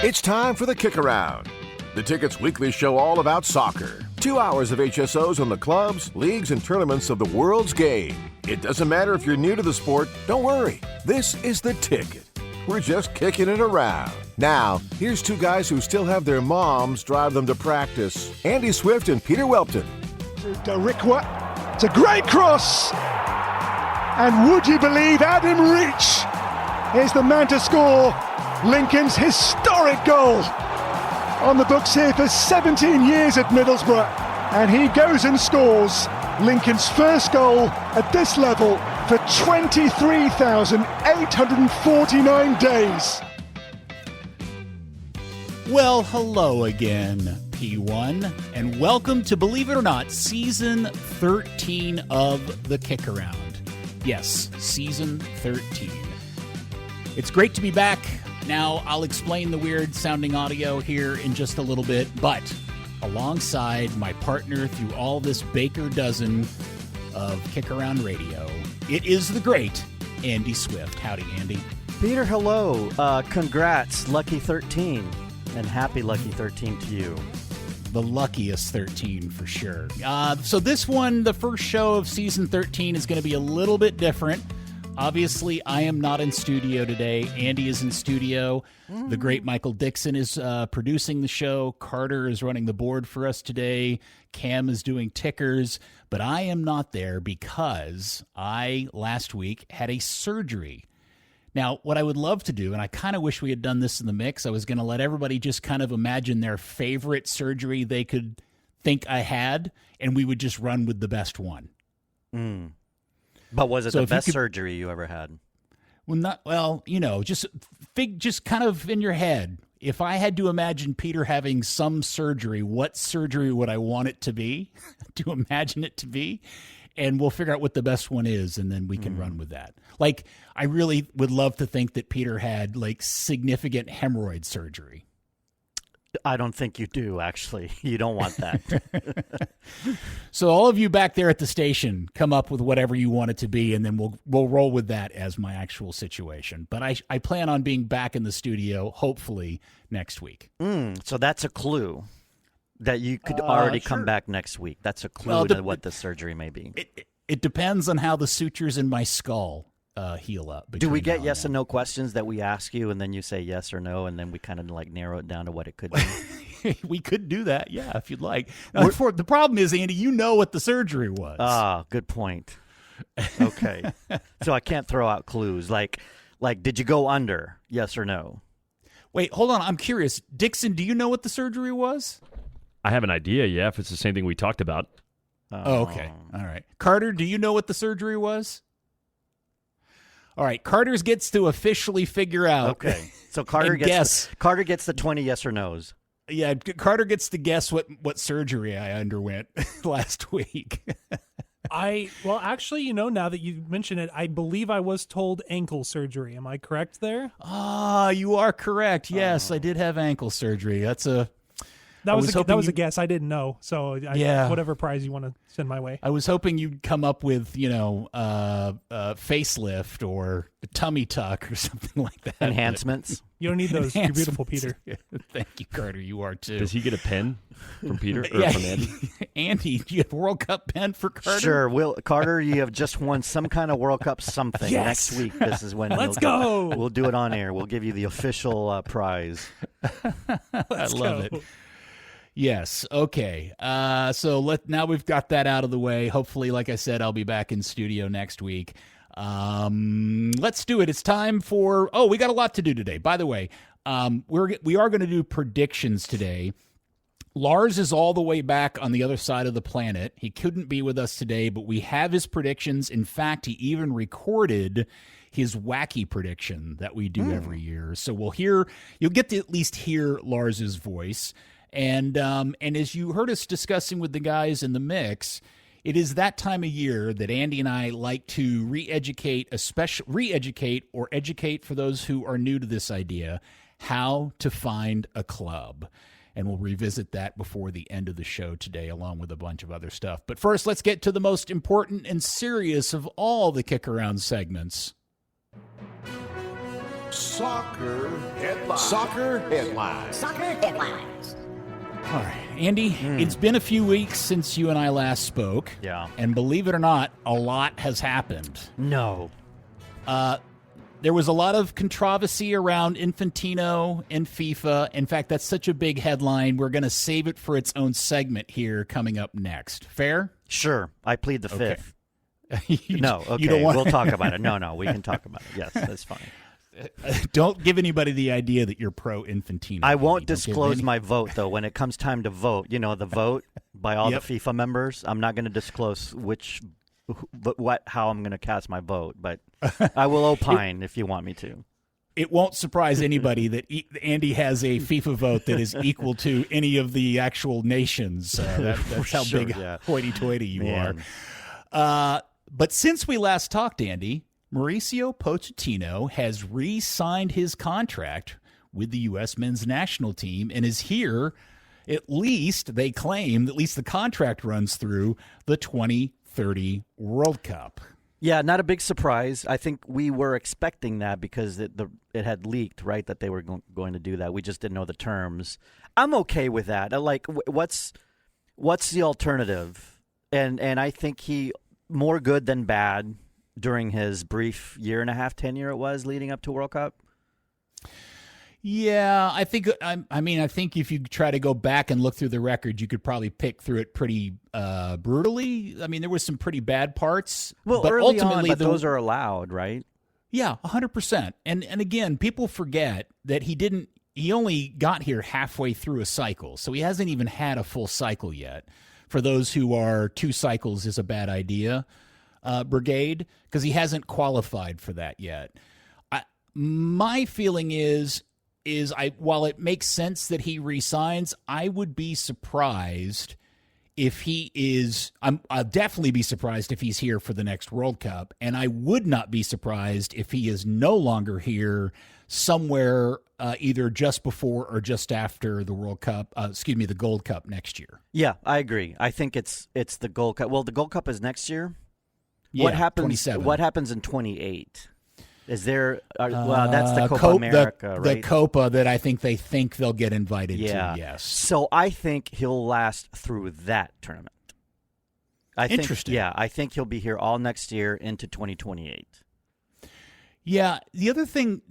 It's time for the KickAround, the Ticket's weekly show all about soccer. 2 hours of HSOs on the clubs, leagues, and tournaments of the world's game. It doesn't matter if you're new to the sport, don't worry. This is the Ticket. We're just kicking it around. Now, here's two guys who still have their moms drive them to practice. Andy Swift and Peter Welton. Darikwa, it's a great cross. And would you believe Adam Reach is the man to score Lincoln's historic goal. On the books here for 17 years at Middlesbrough. And he goes and scores Lincoln's first goal at this level for 23,849 days. Well, hello again, P1, and welcome to, believe it or not, Season 13 of the KickAround. Yes, Season 13. It's great to be back. Now, I'll explain the weird-sounding audio here in just a little bit, but alongside my partner through all this baker dozen of KickAround Radio, it is the great Andy Swift. Howdy, Andy. Peter, hello. Congrats, Lucky 13, and happy Lucky 13 to you. The luckiest 13 for sure. So this one, the first show of Season 13, is going to be a little bit different. Obviously, I am not in studio today. Andy is in studio. The great Michael Dixon is producing the show. Carter is running the board for us today. Cam is doing tickers. But I am not there because I, last week, had a surgery. Now, what I would love to do, and I kind of wish we had done this in the mix, I was going to let everybody just kind of imagine their favorite surgery they could think I had, and we would just run with the best one. But was it the best surgery you ever had? Well, just kind of in your head. If I had to imagine Peter having some surgery, what surgery would I want it to be, to imagine it to be? And we'll figure out what the best one is, and then we can run with that. Like, I really would love to think that Peter had, like, significant hemorrhoid surgery. I don't think you do, actually. You don't want that. So all of you back there at the station, come up with whatever you want it to be, and then we'll roll with that as my actual situation. But I plan on being back in the studio, hopefully, next week. So that's a clue that you could already come back next week. That's a clue to what the surgery may be. It depends on how the sutures in my skull heal up. Do we get yes and no questions that we ask you, and then you say yes or no, and then we kind of like narrow it down to what it could be? We could do that, yeah, if you'd like. The problem is, Andy, you know what the surgery was. Ah, good point. Okay. So I can't throw out clues. Like, did you go under? Yes or no? Wait, hold on. I'm curious. Dixon, do you know what the surgery was? I have an idea, yeah, if it's the same thing we talked about. Oh, okay. All right. Carter, do you know what the surgery was? All right, Carter gets to officially figure out. Okay, so Carter gets the 20 yes or no's. Yeah, Carter gets to guess what surgery I underwent last week. Actually, now that you mention it, I believe I was told ankle surgery. Am I correct there? You are correct. Yes, I did have ankle surgery. That was a guess. I didn't know. So whatever prize you want to send my way. I was hoping you'd come up with, facelift or tummy tuck or something like that. Enhancements. You don't need those. You're beautiful, Peter. Thank you, Carter. You are too. Does he get a pen from Peter or from Andy? Andy, do you have a World Cup pen for Carter? Sure. Carter, you have just won some kind of World Cup something. Yes. Next week, this is when Let's go. We'll do it on air. We'll give you the official prize. I love it. Yes. Okay. So now we've got that out of the way. Hopefully, like I said, I'll be back in studio next week. Let's do it. It's time for. We got a lot to do today. By the way, we are going to do predictions today. Lars is all the way back on the other side of the planet. He couldn't be with us today, but we have his predictions. In fact, he even recorded his wacky prediction that we do every year. So you'll get to at least hear Lars's voice. And as you heard us discussing with the guys in the mix, it is that time of year that Andy and I like to re-educate or educate for those who are new to this idea, how to find a club. And we'll revisit that before the end of the show today, along with a bunch of other stuff. But first, let's get to the most important and serious of all the KickAround segments. Soccer headlines. Soccer headlines. Soccer headlines. All right, Andy, it's been a few weeks since you and I last spoke. Yeah. And believe it or not, a lot has happened. No. There was a lot of controversy around Infantino and FIFA. In fact, that's such a big headline. We're going to save it for its own segment here coming up next. Fair? Sure. I plead the fifth. You Okay. don't want We'll talk about it. No, we can talk about it. Yes, that's fine. Don't give anybody the idea that you're pro Infantino. I won't Don't give disclose any- my vote, though, when it comes time to vote. You know, the vote by all Yep. the FIFA members. I'm not going to disclose how I'm going to cast my vote, but I will opine if you want me to. It won't surprise anybody that Andy has a FIFA vote that is equal to any of the actual nations. That's how Sure, big yeah. hoity-toity you Man. are. But since we last talked, Andy, Mauricio Pochettino has re-signed his contract with the U.S. men's national team and is here, at least, they claim, at least the contract runs through the 2030 World Cup. Yeah, not a big surprise. I think we were expecting that because it had leaked, right, that they were going to do that. We just didn't know the terms. I'm okay with that. What's the alternative? And I think he more good than bad during his brief year-and-a-half tenure it was leading up to World Cup. Yeah, I think if you try to go back and look through the record, you could probably pick through it pretty brutally. I mean, there was some pretty bad parts. Well, but early ultimately, on, but those are allowed, right? Yeah, 100%. And again, people forget that he only got here halfway through a cycle, so he hasn't even had a full cycle yet. For those who are 2 cycles is a bad idea, brigade, because he hasn't qualified for that yet. My feeling is while it makes sense that he resigns, I would be surprised if he is. I'll definitely be surprised if he's here for the next World Cup, and I would not be surprised if he is no longer here somewhere either just before or just after the World Cup. The Gold Cup next year. Yeah, I agree. I think it's the Gold Cup. Well, the Gold Cup is next year. Yeah, What happens? 27. What happens in 28? Is there? Well, that's the Copa America, right? The Copa that I think they'll get invited to. Yes. So I think he'll last through that tournament. Interesting. Yeah, I think he'll be here all next year into 2028. Yeah. The other thing,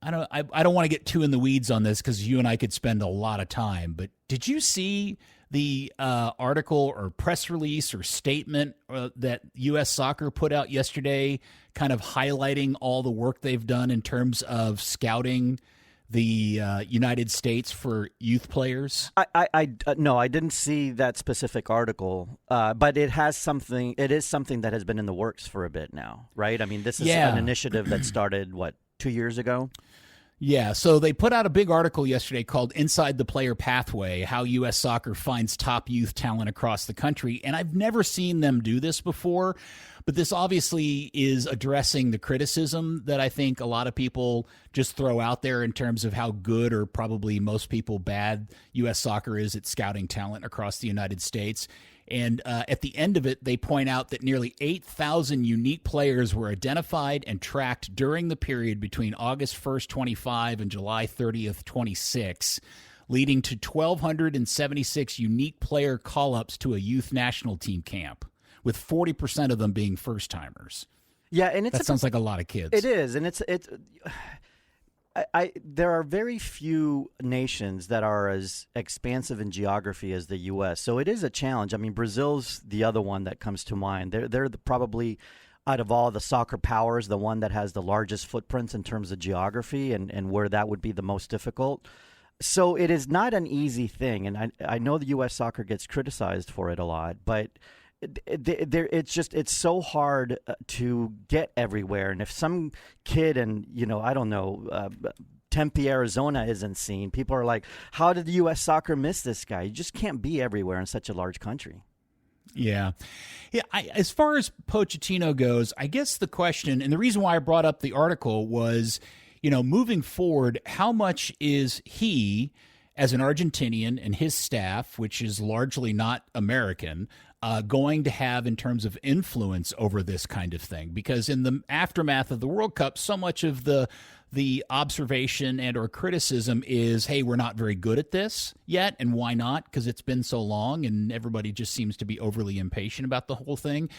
I don't want to get too in the weeds on this because you and I could spend a lot of time. But did you see the article or press release or statement that U.S. Soccer put out yesterday, kind of highlighting all the work they've done in terms of scouting the United States for youth players? No, I didn't see that specific article, but it is something that has been in the works for a bit now, right? I mean, this is an initiative that started, 2 years ago? Yeah, so they put out a big article yesterday called Inside the Player Pathway, How U.S. Soccer Finds Top Youth Talent Across the Country. And I've never seen them do this before, but this obviously is addressing the criticism that I think a lot of people just throw out there in terms of how good, or probably most people bad, U.S. Soccer is at scouting talent across the United States. And at the end of it, they point out that nearly 8,000 unique players were identified and tracked during the period between August 1st, 25 and July 30th, 26, leading to 1,276 unique player call-ups to a youth national team camp, with 40% of them being first-timers. Yeah, and that sounds like a lot of kids. It is, and it's. There are very few nations that are as expansive in geography as the U.S., so it is a challenge. I mean, Brazil's the other one that comes to mind. They're probably, out of all the soccer powers, the one that has the largest footprints in terms of geography and where that would be the most difficult. So it is not an easy thing, and I know the U.S. soccer gets criticized for it a lot, but it's so hard to get everywhere. And if some kid in, Tempe, Arizona isn't seen, people are like, how did the U.S. soccer miss this guy? You just can't be everywhere in such a large country. Yeah. As far as Pochettino goes, I guess the question, and the reason why I brought up the article was, moving forward, how much is he, as an Argentinian, and his staff, which is largely not American, going to have in terms of influence over this kind of thing? Because in the aftermath of the World Cup, so much of the observation and or criticism is, hey, we're not very good at this yet, and why not? Because it's been so long, and everybody just seems to be overly impatient about the whole thing.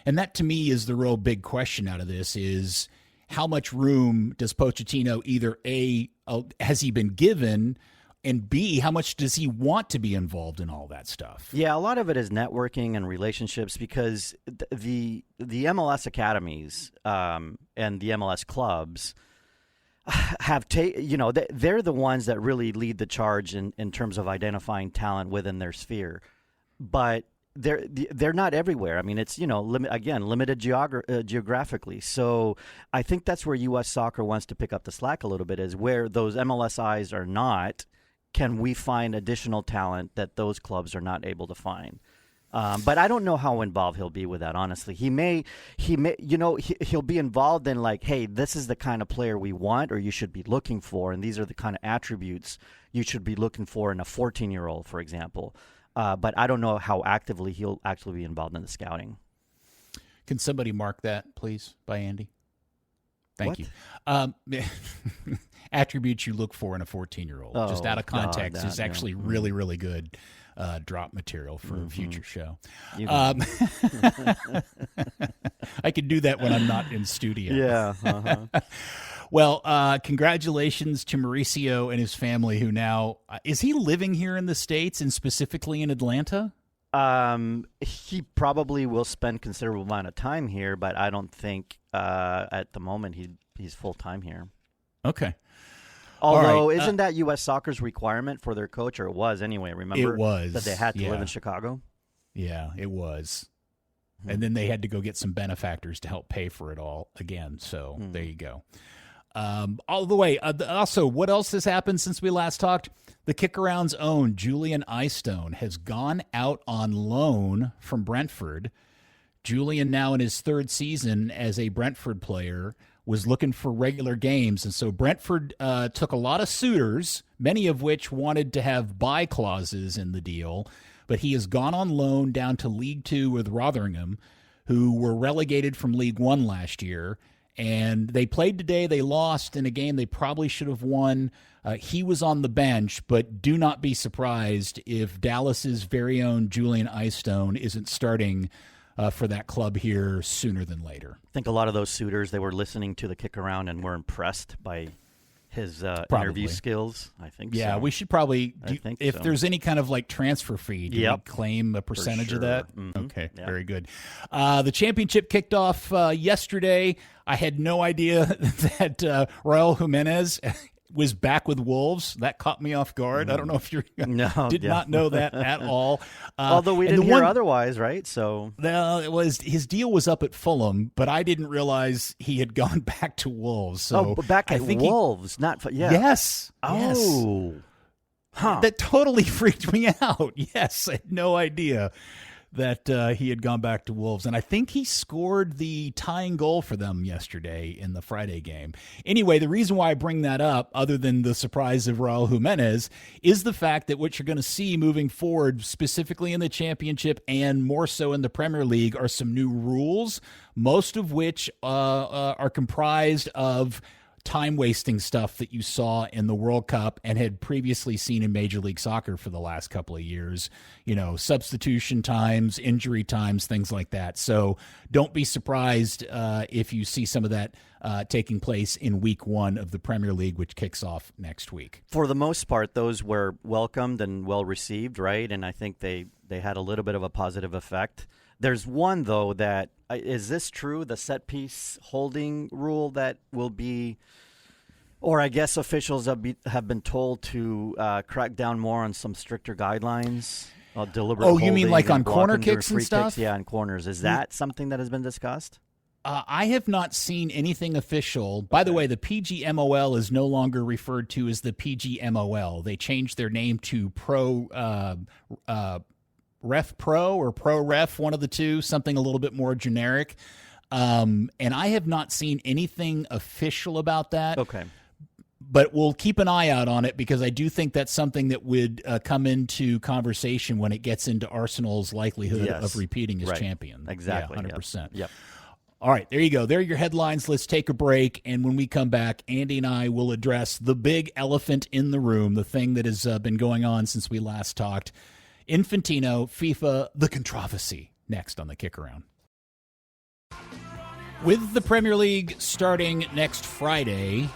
And that, to me, is the real big question out of this is how much room does Pochettino either, A, has he been given, and B, how much does he want to be involved in all that stuff? Yeah, a lot of it is networking and relationships because the MLS academies and the MLS clubs have they're the ones that really lead the charge in terms of identifying talent within their sphere, but they're not everywhere. I mean, it's limited geographically. So I think that's where U.S. Soccer wants to pick up the slack a little bit, is where those MLS eyes are not. Can we find additional talent that those clubs are not able to find? But I don't know how involved he'll be with that, honestly. He'll be involved in like, hey, this is the kind of player we want or you should be looking for, and these are the kind of attributes you should be looking for in a 14-year-old, for example. But I don't know how actively he'll actually be involved in the scouting. Can somebody mark that, please, by Andy? Thank you. Attributes you look for in a 14-year-old. Just out of context is actually really, really good drop material for a future show. I can do that when I'm not in studio. Yeah. Uh-huh. Well, congratulations to Mauricio and his family, who now is he living here in the States and specifically in Atlanta? He probably will spend considerable amount of time here, but I don't think at the moment he's full time here. Okay. Although, isn't that U.S. Soccer's requirement for their coach, or it was anyway? Remember, it was that they had to live in Chicago. Yeah, it was, and then they had to go get some benefactors to help pay for it all again. So there you go. All the way. Also, what else has happened since we last talked? The KickAround's own Julian Eystone has gone out on loan from Brentford. Julian, now in his third season as a Brentford player, was looking for regular games. And so Brentford took a lot of suitors, many of which wanted to have buy clauses in the deal. But he has gone on loan down to League Two with Rotherham, who were relegated from League One last year. And they played today. They lost in a game they probably should have won. He was on the bench, but do not be surprised if Dallas's very own Julian Eystone isn't starting for that club here sooner than later. I think a lot of those suitors, they were listening to the Kick-Around and were impressed by his interview skills. I think so. Yeah, we should probably, if there's any kind of like transfer fee, do we claim a percentage of that? Mm-hmm. Okay, very good. The championship kicked off yesterday. I had no idea that Raul Jimenez was back with Wolves. That caught me off guard. I don't know if you did not know that at all. Although we didn't hear otherwise, right? So his deal was up at Fulham, but I didn't realize he had gone back to Wolves. So back at Wolves, Yes. Oh. Yes. Huh. That totally freaked me out. Yes, I had no idea that he had gone back to Wolves. And I think he scored the tying goal for them yesterday in the Friday game. Anyway, the reason why I bring that up, other than the surprise of Raul Jimenez, is the fact that what you're going to see moving forward, specifically in the championship and more so in the Premier League, are some new rules, most of which are comprised of time-wasting stuff that you saw in the World Cup and had previously seen in Major League Soccer for the last couple of years. Substitution times, injury times, things like that. So don't be surprised if you see some of that taking place in week one of the Premier League, which kicks off next week. For the most part, those were welcomed and well-received, right? And I think they had a little bit of a positive effect. There's one, though, that is this true? The set-piece holding rule that will be, or I guess officials have been told to crack down more on some stricter guidelines. Deliberate you mean like on corner kicks and stuff? Kicks, yeah, and corners. Is that something that has been discussed? I have not seen anything official. By the way, the PGMOL is no longer referred to as the PGMOL. They changed their name to Ref Pro or Pro Ref, one of the two, something a little bit more generic. And I have not seen anything official about that. Okay. But we'll keep an eye out on it because I do think that's something that would come into conversation when it gets into Arsenal's likelihood of repeating as champion. Exactly. 100%. Yep. All right, there you go. There are your headlines. Let's take a break. And when we come back, Andy and I will address the big elephant in the room, the thing that has been going on since we last talked. Infantino, FIFA, the controversy. Next on the KickAround. With the Premier League starting next Friday,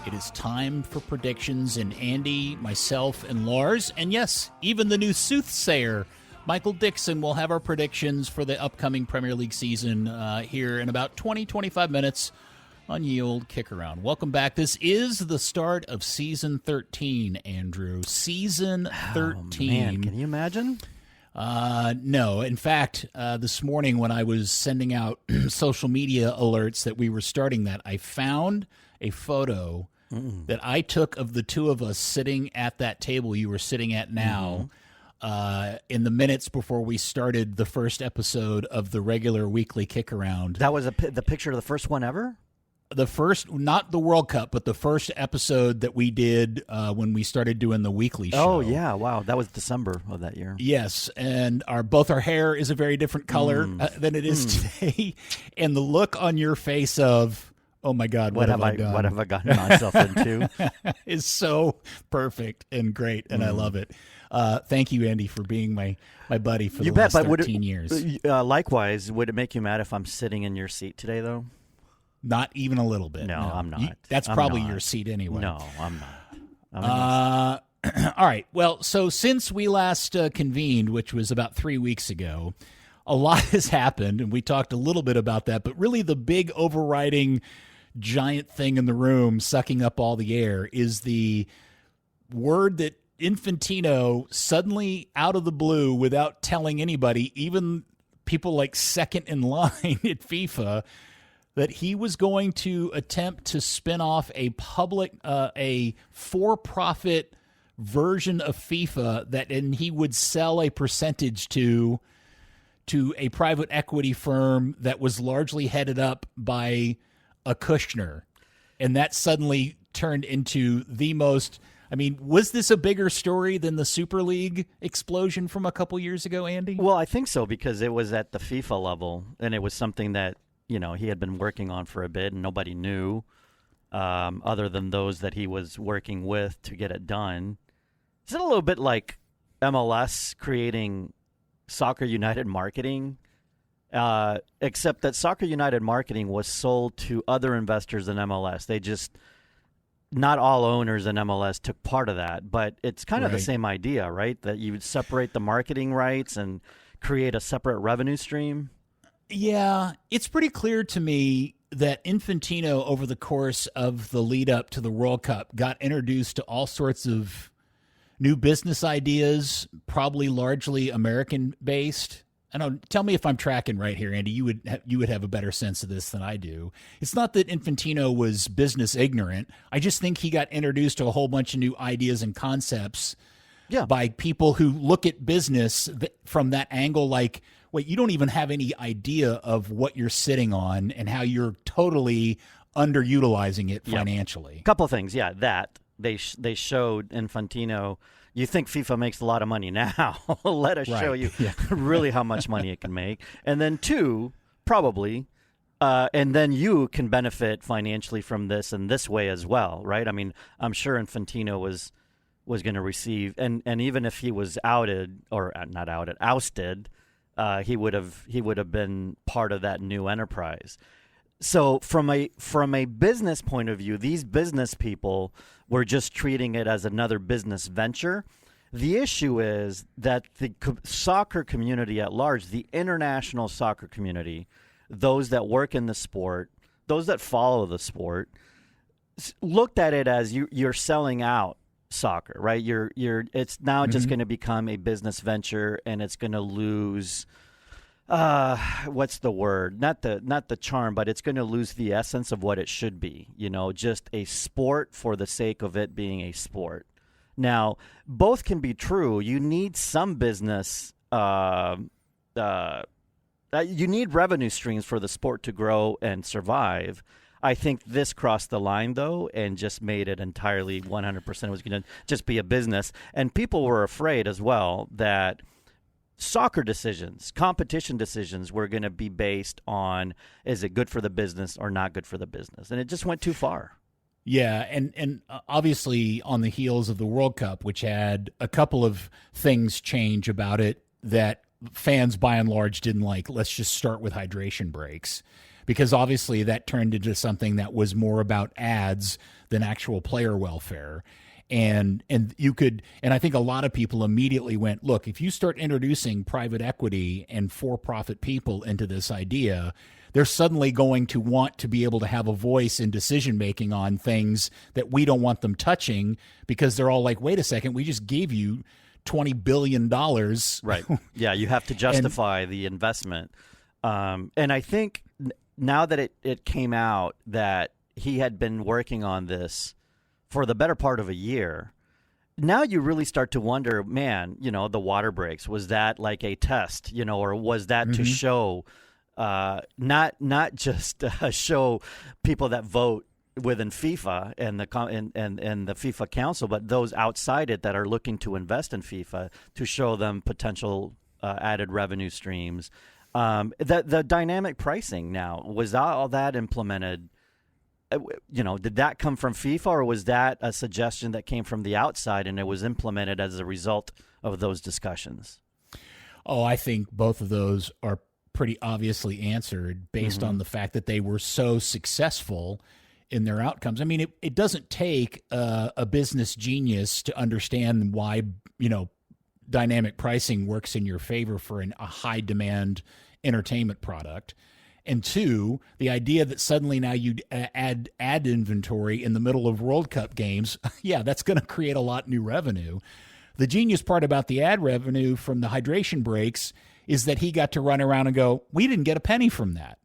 it is time for predictions, and Andy, myself, and Lars, and yes, even the new soothsayer, Michael Dixon, will have our predictions for the upcoming Premier League season here in about 20-25 minutes on Ye Olde KickAround. Welcome back. This is the start of Season 13, Andrew. Season 13. Oh, man, can you imagine? No. In fact, this morning when I was sending out social media alerts that we were starting that, I found a photo that I took of the two of us sitting at that table you were sitting at now in the minutes before we started the first episode of the regular weekly KickAround. That was the picture of the first one ever? The first, not the World Cup, but the first episode that we did when we started doing the weekly show. Oh, yeah. Wow. That was December of that year. Yes. And both our hair is a very different color than it is today. And the look on your face of, oh, my God, what have I done? What have I gotten myself into? is so perfect and great, and I love it. Thank you, Andy, for being my buddy for the last 13 years. Likewise, would it make you mad if I'm sitting in your seat today, though? Not even a little bit. No, I'm not. That's probably your seat anyway. No, I'm not. All right. Well, so since we last convened, which was about 3 weeks ago, a lot has happened, and we talked a little bit about that, but really the big overriding giant thing in the room sucking up all the air is the word that Infantino suddenly, out of the blue, without telling anybody, even people like second in line at FIFA, that he was going to attempt to spin off a for-profit version of FIFA and he would sell a percentage to a private equity firm that was largely headed up by a Kushner. And that suddenly turned into the most... I mean, was this a bigger story than the Super League explosion from a couple years ago, Andy? Well, I think so, because it was at the FIFA level, and it was something that, he had been working on for a bit, and nobody knew other than those that he was working with to get it done. Is it a little bit like MLS creating Soccer United Marketing? Except that Soccer United Marketing was sold to other investors than MLS. They just... Not all owners in MLS took part of that, but it's kind of the same idea, right? That you would separate the marketing rights and create a separate revenue stream. Yeah, it's pretty clear to me that Infantino, over the course of the lead up to the World Cup, got introduced to all sorts of new business ideas, probably largely American-based. I don't. Tell me if I'm tracking right here, Andy. You would have a better sense of this than I do. It's not that Infantino was business ignorant. I just think he got introduced to a whole bunch of new ideas and concepts by people who look at business from that angle. Like, wait, you don't even have any idea of what you're sitting on and how you're totally underutilizing it financially. A couple of things, that they showed Infantino. You think FIFA makes a lot of money now. Let us show you really how much money it can make. And then two, probably, and then you can benefit financially from this in this way as well, right? I mean, I'm sure Infantino was going to receive, and even if he was ousted, he would have been part of that new enterprise. So from a business point of view, these business people were just treating it as another business venture. The issue is that the soccer community at large, the international soccer community, those that work in the sport, those that follow the sport, looked at it as you're selling out soccer, right? It's now just going to become a business venture, and it's going to lose. What's the word? Not the charm, but it's going to lose the essence of what it should be. Just a sport for the sake of it being a sport. Now, both can be true. You need some business. You need revenue streams for the sport to grow and survive. I think this crossed the line, though, and just made it entirely 100% was going to just be a business. And people were afraid as well that soccer decisions, competition decisions were going to be based on, is it good for the business or not good for the business? And it just went too far. Yeah, and obviously on the heels of the World Cup, which had a couple of things change about it that fans by and large didn't like. Let's just start with hydration breaks, because obviously that turned into something that was more about ads than actual player welfare. And I think a lot of people immediately went, look, if you start introducing private equity and for-profit people into this idea, they're suddenly going to want to be able to have a voice in decision-making on things that we don't want them touching, because they're all like, wait a second, we just gave you $20 billion. Right. Yeah, you have to justify the investment. And I think now that it came out that he had been working on this for the better part of a year, now you really start to wonder, man, the water breaks, was that like a test, or was that to show, not just show people that vote within FIFA and the FIFA Council, but those outside it that are looking to invest in FIFA, to show them potential added revenue streams. The dynamic pricing now, was all that implemented? Did that come from FIFA, or was that a suggestion that came from the outside and it was implemented as a result of those discussions? Oh, I think both of those are pretty obviously answered based on the fact that they were so successful in their outcomes. I mean, it doesn't take a business genius to understand why, dynamic pricing works in your favor for a high demand entertainment product. And two, the idea that suddenly now you add ad inventory in the middle of World Cup games, yeah, that's going to create a lot new revenue. The genius part about the ad revenue from the hydration breaks is that he got to run around and go, we didn't get a penny from that,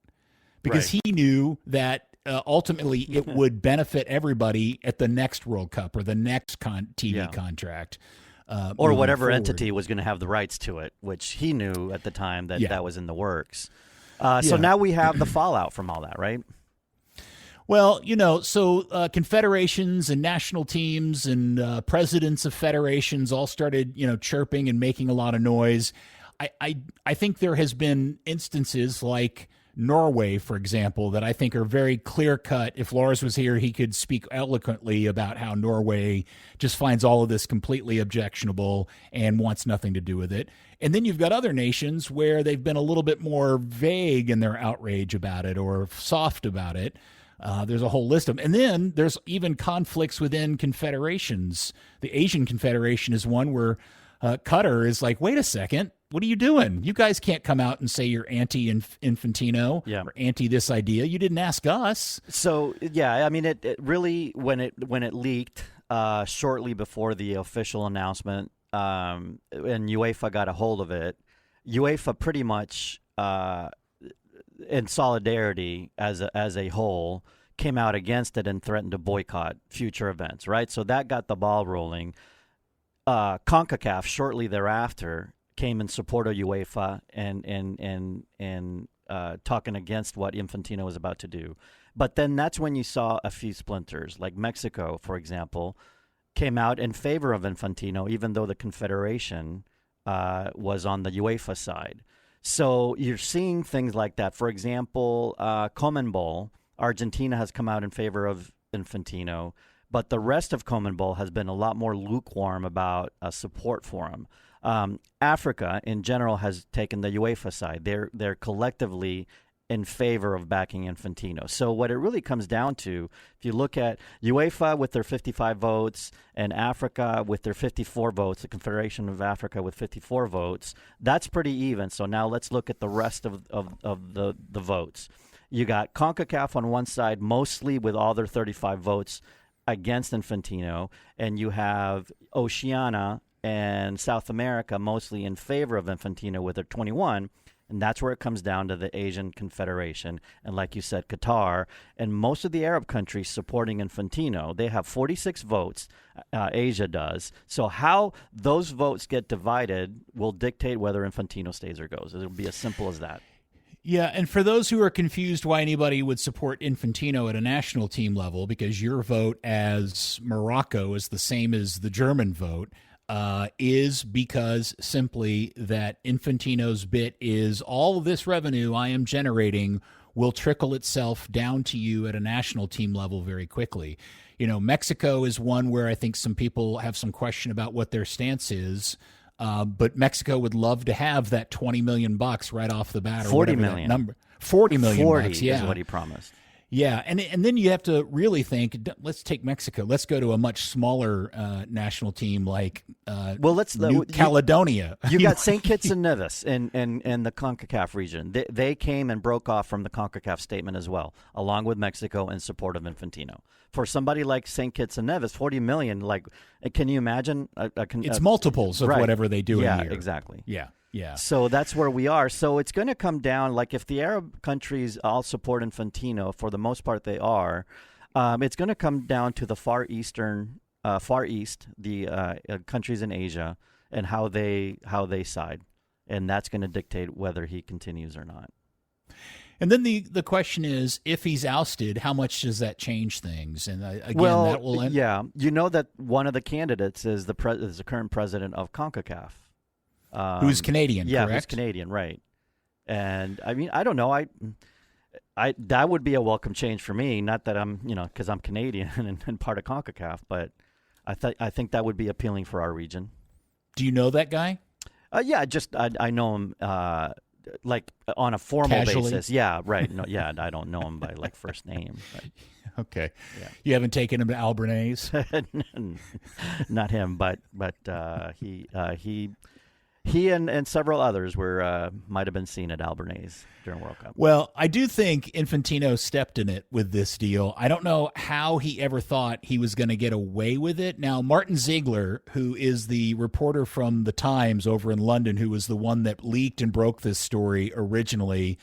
because he knew that ultimately it would benefit everybody at the next World Cup or the next TV contract. Or whatever entity was going to have the rights to it, which he knew at the time that was in the works. So now we have the fallout from all that, right? Well, so confederations and national teams and presidents of federations all started, chirping and making a lot of noise. I think there has been instances like Norway, for example, that I think are very clear-cut. If Lars was here, he could speak eloquently about how Norway just finds all of this completely objectionable and wants nothing to do with it. And then you've got other nations where they've been a little bit more vague in their outrage about it or soft about it. There's a whole list of them. And then there's even conflicts within confederations. The Asian Confederation is one where Qatar is like, wait a second, what are you doing? You guys can't come out and say you're anti-Infantino or anti this idea. You didn't ask us. So, I mean, it really, when it leaked shortly before the official announcement, and UEFA got a hold of it, UEFA pretty much, in solidarity as a whole, came out against it and threatened to boycott future events, right? So that got the ball rolling. CONCACAF shortly thereafter came in support of UEFA and talking against what Infantino was about to do. But then that's when you saw a few splinters, like Mexico, for example, came out in favor of Infantino, even though the Confederation was on the UEFA side. So you're seeing things like that. For example, CONMEBOL, Argentina has come out in favor of Infantino, but the rest of CONMEBOL has been a lot more lukewarm about support for him. Africa, in general, has taken the UEFA side. They're collectively in favor of backing Infantino. So what it really comes down to, if you look at UEFA with their 55 votes and Africa with their 54 votes, the Confederation of Africa with 54 votes, that's pretty even. So now let's look at the rest of the votes. You got CONCACAF on one side, mostly with all their 35 votes against Infantino, and you have Oceania and South America mostly in favor of Infantino with their 21. And that's where it comes down to the Asian Confederation. And like you said, Qatar and most of the Arab countries supporting Infantino. They have 46 votes, Asia does. So how those votes get divided will dictate whether Infantino stays or goes. It'll be as simple as that. Yeah, and for those who are confused why anybody would support Infantino at a national team level, because your vote as Morocco is the same as the German vote, is because simply that Infantino's bit is all of this revenue I am generating will trickle itself down to you at a national team level very quickly. You know, Mexico is one where I think some people have some question about what their stance is. But Mexico would love to have that $20 million right off the bat, or 40 whatever million. that number. 40 million 40 bucks, yeah. is what he promised. Yeah, and then you have to really think. Let's take Mexico. Let's go to a much smaller national team like New Caledonia. You got St. Kitts and Nevis in the CONCACAF region. They came and broke off from the CONCACAF statement as well, along with Mexico in support of Infantino. For somebody like St. Kitts and Nevis, 40 million. Like, can you imagine? It's multiples of whatever they do yeah, in here. Exactly. Yeah. Yeah. So that's where we are. So it's going to come down, like if the Arab countries all support Infantino, for the most part they are, it's going to come down to the Far East, the countries in Asia, and how they side. And that's going to dictate whether he continues or not. And then the question is, if he's ousted, how much does that change things? And again, well, that will end. Yeah, you know that one of the candidates is the current president of CONCACAF. Who's Canadian, yeah, correct? who's Canadian, right. And, I mean, I don't know. I that would be a welcome change for me, not that I'm, because I'm Canadian and part of CONCACAF, but I think that would be appealing for our region. Do you know that guy? Yeah, I know him like on a formal Casually? basis. Yeah, right. No, yeah, I don't know him by like first name. But, okay. Yeah. You haven't taken him to Albanese? Not him, but he and several others might have been seen at Albanese during World Cup. Well, I do think Infantino stepped in it with this deal. I don't know how he ever thought he was going to get away with it. Now, Martin Ziegler, who is the reporter from The Times over in London, who was the one that leaked and broke this story originally,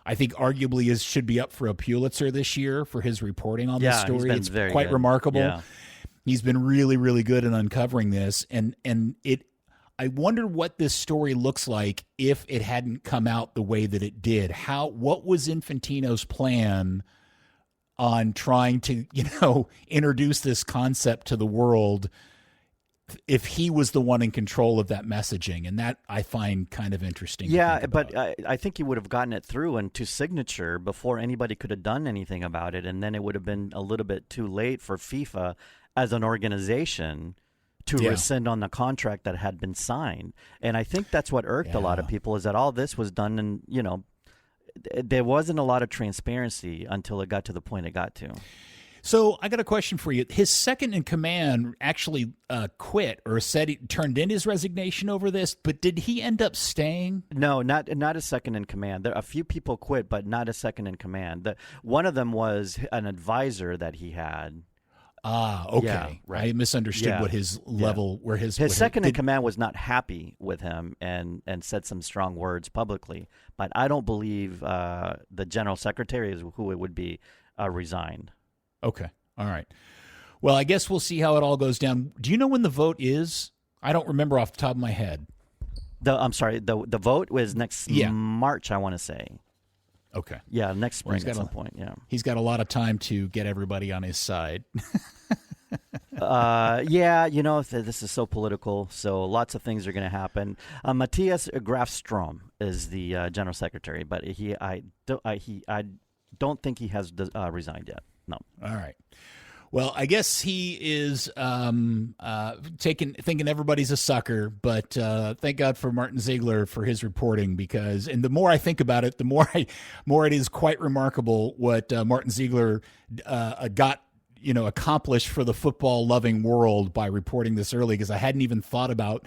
I think arguably should be up for a Pulitzer this year for his reporting on this story. He's been It's quite good. remarkable. Yeah. He's been really, really good in uncovering this, and it. I wonder what this story looks like if it hadn't come out the way that it did. What was Infantino's plan on trying to, introduce this concept to the world if he was the one in control of that messaging? And that I find kind of interesting. Yeah, but I think he would have gotten it through and to signature before anybody could have done anything about it. And then it would have been a little bit too late for FIFA as an organization to rescind on the contract that had been signed. And I think that's what irked a lot of people, is that all this was done and, there wasn't a lot of transparency until it got to the point it got to. So I got a question for you. His second in command actually quit, or said he turned in his resignation over this, but did he end up staying? No, not a second in command. A few people quit, but not a second in command. One of them was an advisor that he had. Ah, okay. Yeah, right. I misunderstood what his level, where his second in command was not happy with him and said some strong words publicly. But I don't believe the general secretary, is who it would be, resigned. Okay. All right. Well, I guess we'll see how it all goes down. Do you know when the vote is? I don't remember off the top of my head. I'm sorry. The vote was next March, I want to say. Okay. Yeah, next spring at some point, yeah. He's got a lot of time to get everybody on his side. This is so political, so lots of things are going to happen. Matthias Grafstrom is the general secretary, but I don't think he has resigned yet. No. All right. Well, I guess he is thinking everybody's a sucker, but thank God for Martin Ziegler for his reporting, because, and the more I think about it, the more it is quite remarkable what Martin Ziegler got, accomplished for the football-loving world by reporting this early, because I hadn't even thought about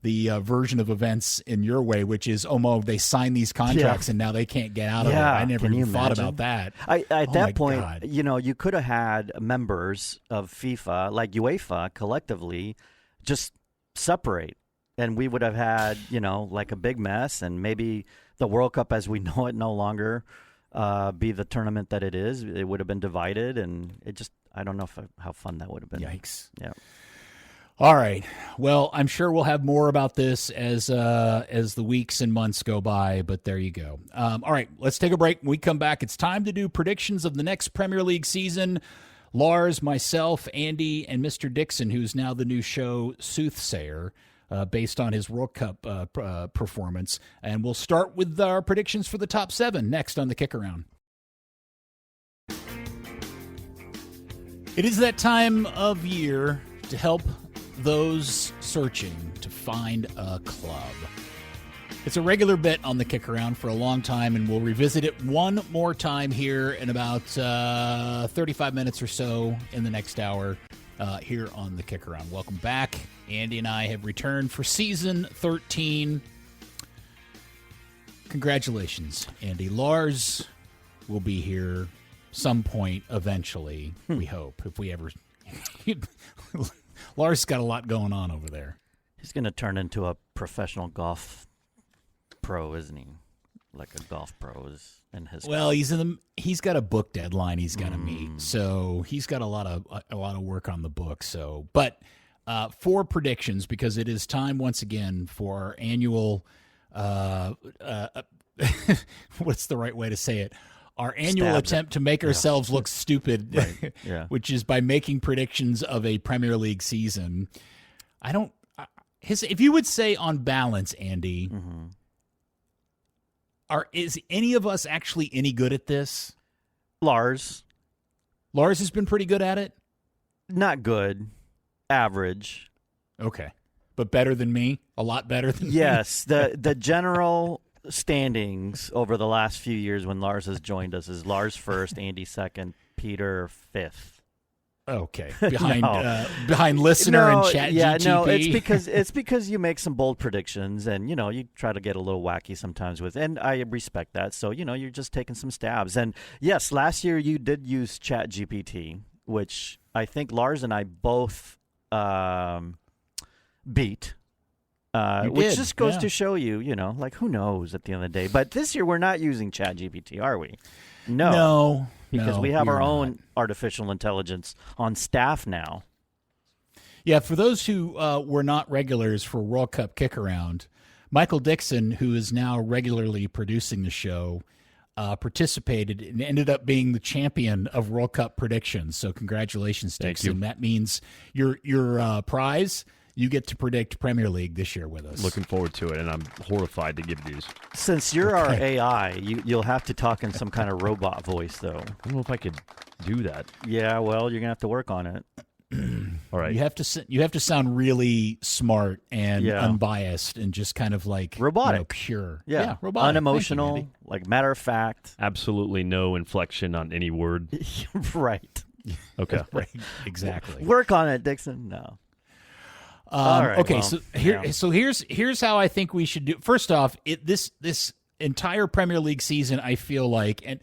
the version of events in your way, which is, they signed these contracts and now they can't get out of it. I never even thought about that. At that point, God. You could have had members of FIFA, like UEFA, collectively just separate, and we would have had, like a big mess, and maybe the World Cup as we know it no longer be the tournament that it is. It would have been divided, and I don't know how fun that would have been. Yikes. Yeah. All right. Well, I'm sure we'll have more about this as the weeks and months go by, but there you go. All right, let's take a break. When we come back, it's time to do predictions of the next Premier League season. Lars, myself, Andy, and Mr. Dixon, who's now the new show Soothsayer, based on his World Cup performance. And we'll start with our predictions for the top 7 next on the KickAround. It is that time of year to help those searching to find a club. It's a regular bit on the KickAround for a long time, and we'll revisit it one more time here in about 35 minutes or so in the next hour here on the KickAround. Welcome back. Andy and I have returned for season 13. Congratulations, Andy. Lars will be here some point eventually, we hope, if we ever... Lars got a lot going on over there. He's going to turn into a professional golf pro, isn't he? Like a golf pro is in his. Well, he's got a book deadline he's got to meet, so he's got a lot of work on the book. So, but for predictions, because it is time once again for our annual. What's the right way to say it? Our annual attempt to make ourselves look stupid, right. Yeah. Which is by making predictions of a Premier League season. If you would say on balance, Andy, is any of us actually any good at this? Lars has been pretty good at it? Not good. Average. Okay. But better than me? A lot better than me? Yes. The general standings over the last few years when Lars has joined us is Lars first, Andy second, Peter fifth. Okay, behind listener and chat. Yeah, GTP. no, it's because you make some bold predictions and you try to get a little wacky sometimes with, and I respect that. So you're just taking some stabs. And yes, last year you did use Chat GPT, which I think Lars and I both beat. Which just goes to show you, like who knows at the end of the day. But this year we're not using ChatGPT, are we? No. Because we have our own artificial intelligence on staff now. Yeah, for those who were not regulars for World Cup KickAround, Michael Dixon, who is now regularly producing the show, participated and ended up being the champion of World Cup predictions. So congratulations, Dixon. That means your prize. You get to predict Premier League this year with us. Looking forward to it, and I'm horrified to give news. Since you're our AI, you'll have to talk in some kind of robot voice, though. I don't know if I could do that. Yeah, well, you're going to have to work on it. All right. You have to sound really smart and unbiased and just kind of like robotic, pure. Yeah, robotic. Unemotional, like matter of fact. Absolutely no inflection on any word. Right. Okay. Right. Exactly. Work on it, Dixon. No. All right, okay, well, so here's how I think we should do. First off, this entire Premier League season, I feel like, and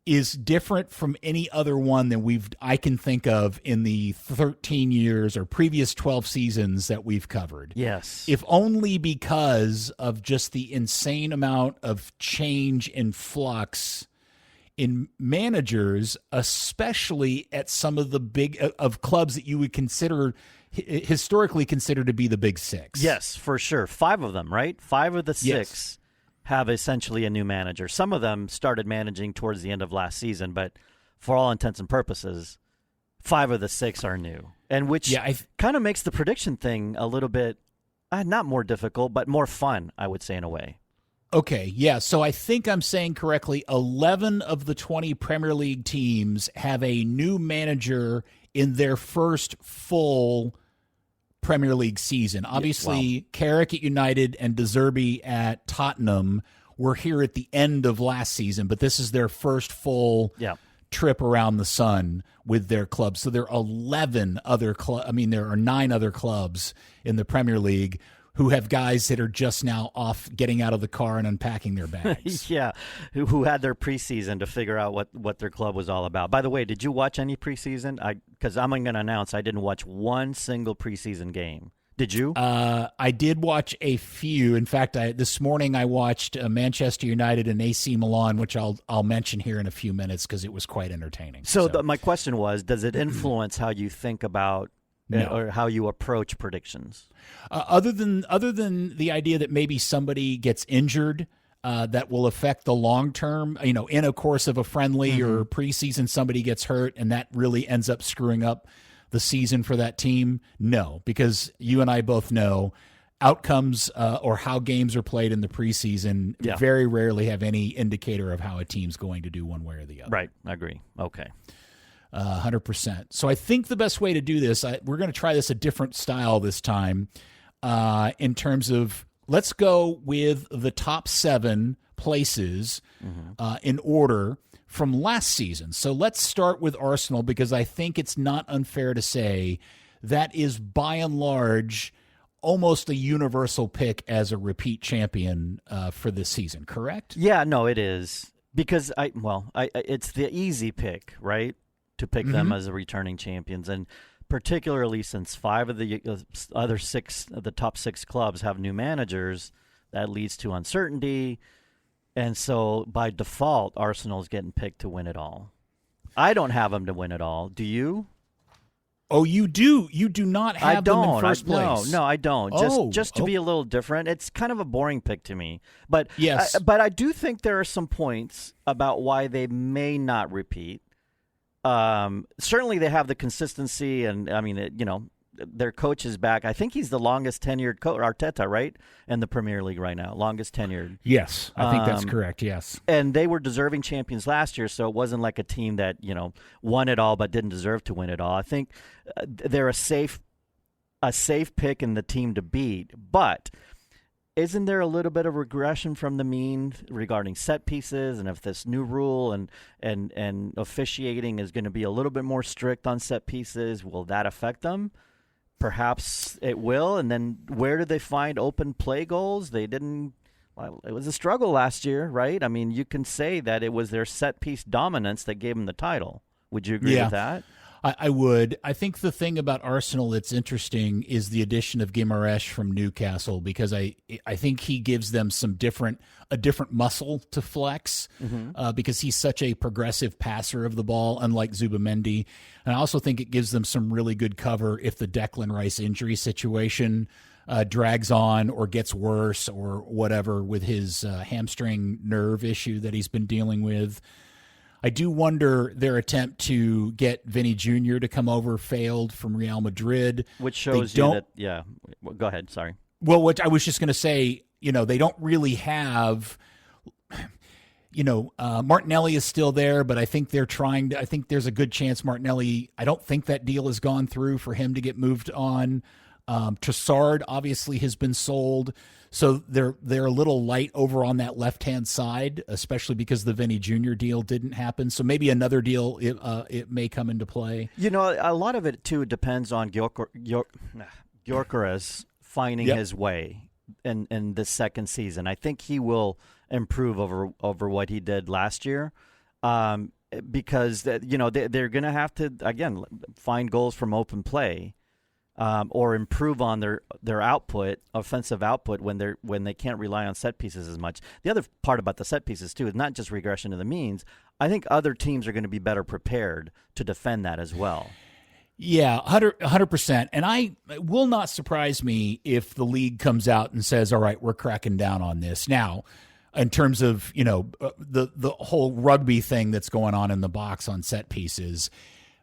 is different from any other one that I can think of in the 13 years or previous 12 seasons that we've covered. Yes, if only because of just the insane amount of change and flux in managers, especially at some of the big of clubs that you would historically considered to be the big six. Yes, for sure. 5 of them, right? 5 of the 6 have essentially a new manager. Some of them started managing towards the end of last season, but for all intents and purposes, 5 of the 6 are new. And which kind of makes the prediction thing a little bit, not more difficult, but more fun, I would say, in a way. Okay, yeah, so I think I'm saying correctly, 11 of the 20 Premier League teams have a new manager in their first full Premier League season. Obviously, Carrick at United and De Zerbi at Tottenham were here at the end of last season, but this is their first full trip around the sun with their club. So there are 11 other there are 9 other clubs in the Premier League who have guys that are just now off getting out of the car and unpacking their bags. Yeah, who had their preseason to figure out what their club was all about. By the way, did you watch any preseason? Because I'm going to announce I didn't watch one single preseason game. Did you? I did watch a few. In fact, this morning I watched Manchester United and AC Milan, which I'll mention here in a few minutes because it was quite entertaining. So my question was, does it influence how you think about No. or how you approach predictions. Other than the idea that maybe somebody gets injured, that will affect the long term. In a course of a friendly or preseason, somebody gets hurt, and that really ends up screwing up the season for that team. No, because you and I both know outcomes or how games are played in the preseason very rarely have any indicator of how a team's going to do one way or the other. Right, I agree. Okay. 100%. So I think the best way to do this, we're going to try this a different style this time in terms of let's go with the top 7 places in order from last season. So let's start with Arsenal because I think it's not unfair to say that is by and large almost a universal pick as a repeat champion for this season, correct? Yeah, no, it is. Because it's the easy pick, right? To pick them as the returning champions, and particularly since 5 of the other 6 of the top 6 clubs have new managers, that leads to uncertainty, and so by default, Arsenal is getting picked to win it all. I don't have them to win it all. Do you? Oh, you do. You do not have them in first place. No, I don't. Just to be a little different. It's kind of a boring pick to me. But yes, but I do think there are some points about why they may not repeat. Certainly they have the consistency, and I mean, their coach is back. I think he's the longest tenured coach, Arteta, right? In the Premier League right now, longest tenured. Yes, I think that's correct. Yes, and they were deserving champions last year, so it wasn't like a team that won it all but didn't deserve to win it all. I think they're a safe pick in the team to beat, but. Isn't there a little bit of regression from the mean regarding set pieces, and if this new rule and officiating is going to be a little bit more strict on set pieces, will that affect them? Perhaps it will. And then where do they find open play goals? They didn't. Well, it was a struggle last year, right? I mean, you can say that it was their set piece dominance that gave them the title. Would you agree with that? I would. I think the thing about Arsenal that's interesting is the addition of Guimaraes from Newcastle, because I think he gives them a different muscle to flex because he's such a progressive passer of the ball, unlike Zubimendi. And I also think it gives them some really good cover if the Declan Rice injury situation drags on or gets worse or whatever with his hamstring nerve issue that he's been dealing with. I do wonder their attempt to get Vinny Jr. to come over failed from Real Madrid. Which shows you that, yeah. Well, go ahead, sorry. Well, what I was just going to say, they don't really have, Martinelli is still there, but I think I think there's a good chance Martinelli, I don't think that deal has gone through for him to get moved on. Trossard obviously has been sold. So they're a little light over on that left-hand side, especially because the Vinny Jr. deal didn't happen. So maybe another deal it may come into play. A lot of it, too, depends on Gyökeres finding his way in the second season. I think he will improve over what he did last year because, they're going to have to, again, find goals from open play. Or improve on their output, offensive output, when they can't rely on set pieces as much. The other part about the set pieces too is not just regression to the means. I think other teams are going to be better prepared to defend that as well. Yeah, 100%. And I will not surprise me if the league comes out and says, "All right, we're cracking down on this now." In terms of the whole rugby thing that's going on in the box on set pieces.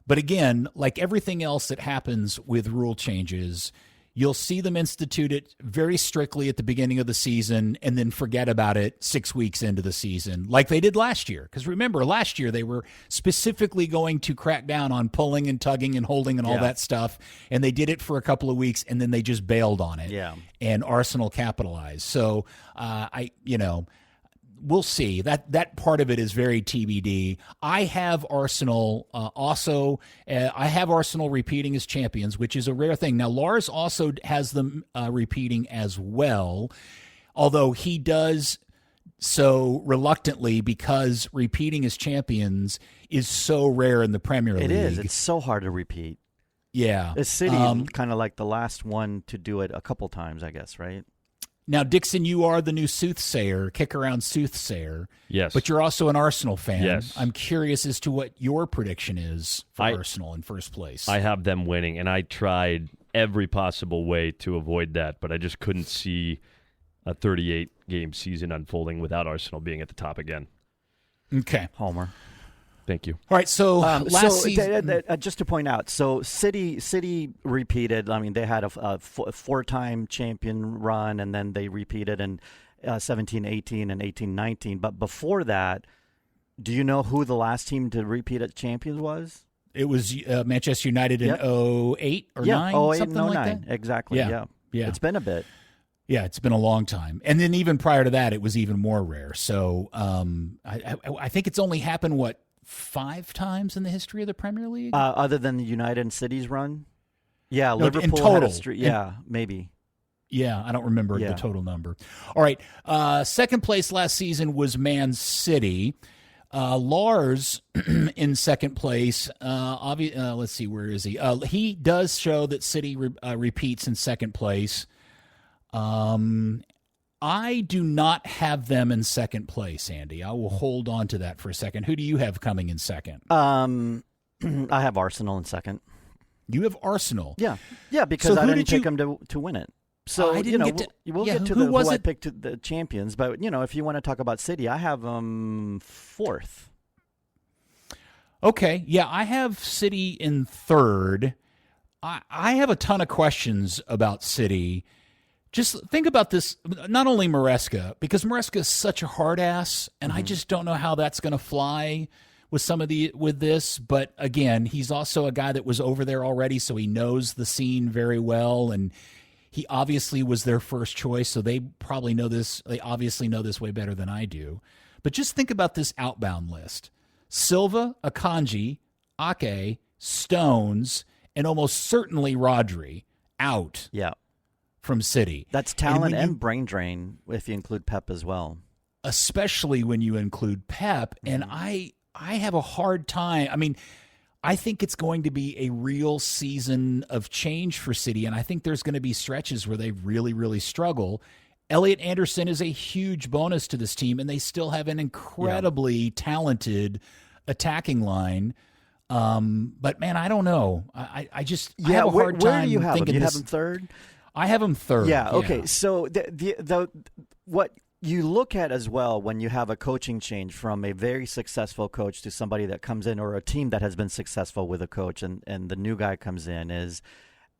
But again, like everything else that happens with rule changes, you'll see them institute it very strictly at the beginning of the season and then forget about it 6 weeks into the season, like they did last year. Because remember, last year they were specifically going to crack down on pulling and tugging and holding and all that stuff, and they did it for a couple of weeks, and then they just bailed on it. Yeah. And Arsenal capitalized. So, we'll see. That part of it is very TBD. I have Arsenal also. I have Arsenal repeating as champions, which is a rare thing. Now, Lars also has them repeating as well, although he does so reluctantly because repeating as champions is so rare in the Premier League. It is. It's so hard to repeat. Yeah. Is City kind of like the last one to do it a couple times, I guess, right? Now, Dixon, you are the new soothsayer, kick-around soothsayer. Yes. But you're also an Arsenal fan. Yes. I'm curious as to what your prediction is for Arsenal in first place. I have them winning, and I tried every possible way to avoid that, but I just couldn't see a 38-game season unfolding without Arsenal being at the top again. Okay. Homer. Thank you. All right, so last season... just to point out, so City repeated. I mean, they had a four-time champion run, and then they repeated in 17-18 and 18-19. But before that, do you know who the last team to repeat as champions was? It was Manchester United in 08 or 9, 08 something and 09. like that? Exactly, yeah. It's been a bit. Yeah, it's been a long time. And then even prior to that, it was even more rare. So I think it's only happened, 5 times in the history of the Premier League? Other than the United and City's run? Yeah, no, Liverpool in total. Maybe. Yeah, I don't remember the total number. All right, second place last season was Man City. Lars in second place. Let's see, where is he? He does show that City repeats in second place. I do not have them in second place, Andy. I will hold on to that for a second. Who do you have coming in second? I have Arsenal in second. You have Arsenal. Yeah, because I didn't pick them to win it. So we'll get to who I picked the champions. But if you want to talk about City, I have them fourth. Okay, yeah, I have City in third. I have a ton of questions about City. Just think about this, not only Maresca, because Maresca is such a hard ass, and I just don't know how that's going to fly with this. But again, he's also a guy that was over there already, so he knows the scene very well, and he obviously was their first choice, so they probably know this. They obviously know this way better than I do. But just think about this outbound list. Silva, Akanji, Ake, Stones, and almost certainly Rodri out. Yeah. From City. That's talent and brain drain if you include Pep as well. Especially when you include Pep. And I have a hard time. I mean, I think it's going to be a real season of change for City, and I think there's going to be stretches where they really, really struggle. Elliot Anderson is a huge bonus to this team, and they still have an incredibly talented attacking line. But, man, I don't know. I have a hard time where do you have thinking them? You have them third? I have them third. Yeah, okay. So what you look at as well when you have a coaching change from a very successful coach to somebody that comes in, or a team that has been successful with a coach, and the new guy comes in, is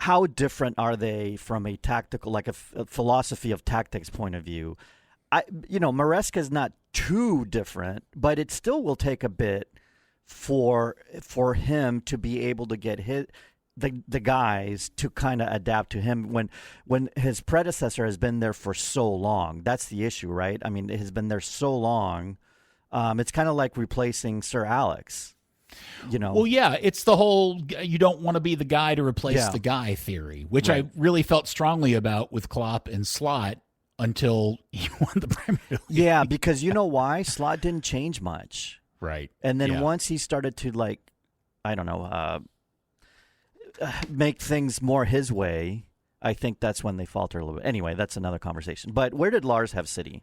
how different are they from a tactical, like a philosophy of tactics point of view? Maresca is not too different, but it still will take a bit for him to be able to get the guys to kind of adapt to him when his predecessor has been there for so long. That's the issue, right? I mean, it has been there so long. It's kind of like replacing Sir Alex. Well, yeah, it's the whole you don't want to be the guy to replace the guy theory, which I really felt strongly about with Klopp and Slot until he won the Premier League. Yeah, because you know why? Slot didn't change much. Right. And then once he started to, make things more his way, I think that's when they falter a little bit. Anyway, that's another conversation. But where did Lars have City?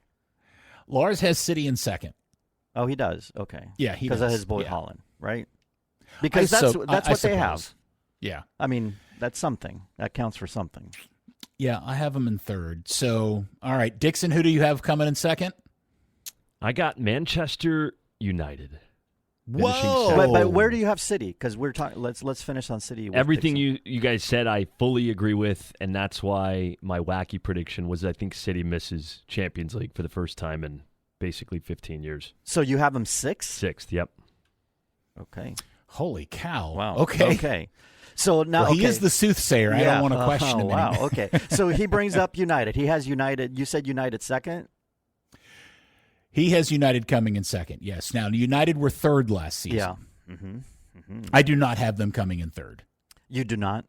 Lars has City in second. Oh, he does? Okay. Yeah, he does. Because of his boy Holland, right? Because that's what they have. Yeah. I mean, that's something. That counts for something. Yeah, I have him in third. So, all right. Dixon, who do you have coming in second? I got Manchester United. Whoa! But where do you have City? Because we're talking. Let's finish on City. Everything you guys said, I fully agree with, and that's why my wacky prediction was I think City misses Champions League for the first time in basically 15 years. So you have them sixth? Sixth, yep. Okay. Holy cow! Wow. Okay. So now he is the soothsayer. I don't want to question him. Wow. Okay. So he brings up United. He has United. You said United second. He has United coming in second, yes. Now, United were third last season. Yeah. Mm-hmm. Mm-hmm. I do not have them coming in third. You do not?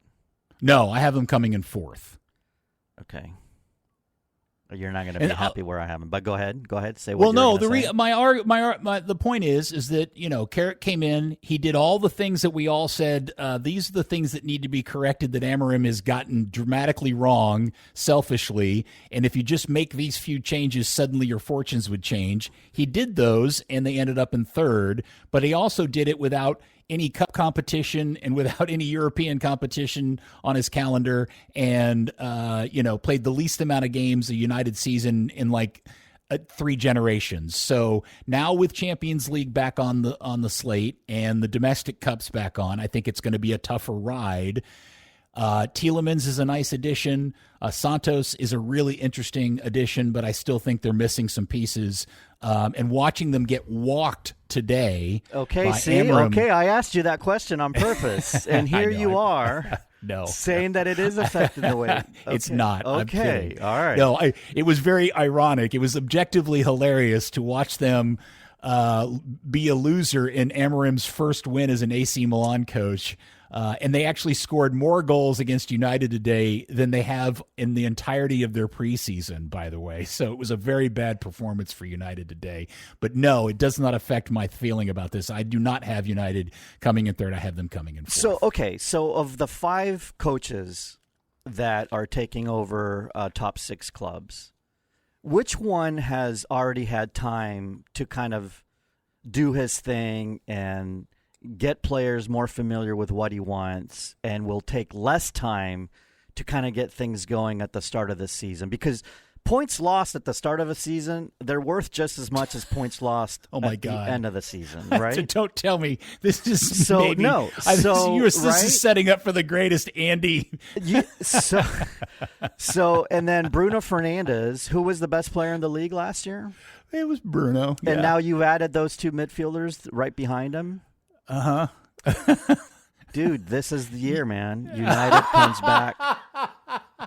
No, I have them coming in fourth. Okay. You're not going to be happy where I have him. But go ahead. Say what well, you're no. say. The point is that Carrick came in. He did all the things that we all said. These are the things that need to be corrected that Amorim has gotten dramatically wrong, selfishly. And if you just make these few changes, suddenly your fortunes would change. He did those, and they ended up in third. But he also did it without any cup competition and without any European competition on his calendar, and played the least amount of games a United season in 3 generations. So now with Champions League back on the slate and the domestic cups back on, I think it's going to be a tougher ride. Tielemans is a nice addition. Santos is a really interesting addition, but I still think they're missing some pieces. And watching them get walked today. Okay, by Amorim, I asked you that question on purpose, and here you are. No. Saying that it is affecting the way. Okay. It's not. Okay, all right. No, it was very ironic. It was objectively hilarious to watch them be a loser in Amorim's first win as an AC Milan coach. And they actually scored more goals against United today than they have in the entirety of their preseason, by the way. So it was a very bad performance for United today. But no, it does not affect my feeling about this. I do not have United coming in third. I have them coming in fourth. So of the 5 coaches that are taking over top 6 clubs, which one has already had time to kind of do his thing and get players more familiar with what he wants, and will take less time to kind of get things going at the start of the season? Because points lost at the start of a season, they're worth just as much as points lost at the end of the season, right? So don't tell me this is this is setting up for the greatest Andy. And then Bruno Fernandes, who was the best player in the league last year? It was Bruno. And now you've added those 2 midfielders right behind him. Dude, this is the year, man. United comes back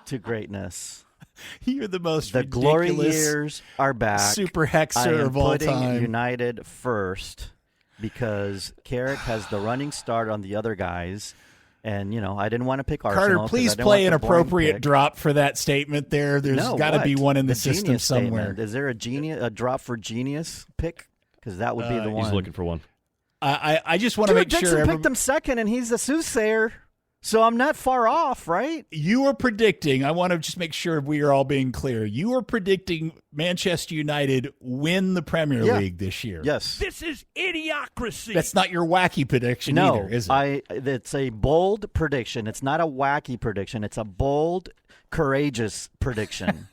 to greatness. You're the most The ridiculous glory years are back. Super-Hexxer of all time. I am putting United first because Carrick has the running start on the other guys. And, I didn't want to pick Arsenal. Carter, please play an appropriate drop for that statement there. There's got to be one in the system somewhere. Statement. Is there a drop for genius pick? Because that would be the one. He's looking for one. I just want to make Dixon sure. Picked him second, and he's a soothsayer. So I'm not far off, right? You are predicting, I want to just make sure we are all being clear. You are predicting Manchester United win the Premier League this year. Yes. This is idiocracy. That's not your wacky prediction either, is it? It's a bold prediction. It's not a wacky prediction. It's a bold, courageous prediction.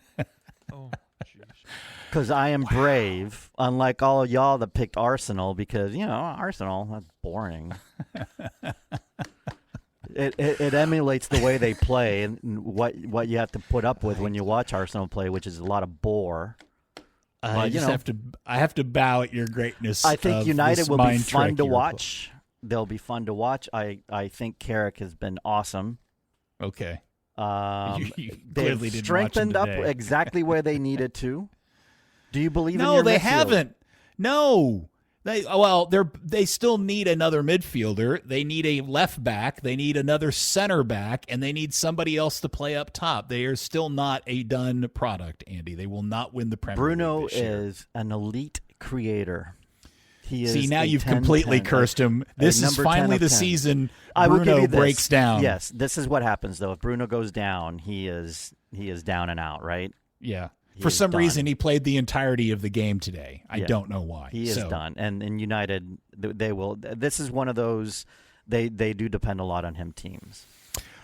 Oh, jeez. Because I am brave, unlike all of y'all that picked Arsenal, because, Arsenal, that's boring. It emulates the way they play and what you have to put up with when you watch Arsenal play, which is a lot of bore. I have to bow at your greatness. I think United will be fun to watch. They'll be fun to watch. I think Carrick has been awesome. Okay. You clearly they've strengthened up exactly where they needed to. Do you believe in your midfield? No, they haven't. No. They still need another midfielder. They need a left back. They need another center back, and they need somebody else to play up top. They are still not a done product, Andy. They will not win the Premier League Bruno this year. is an elite creator. He is. See, now you've completely cursed him. This is finally the season Bruno breaks down. Yes, this is what happens though. If Bruno goes down, he is down and out, right? Yeah. For some reason, he played the entirety of the game today. I don't know why. He is done. And in United, they will. This is one of those. They do depend a lot on him teams.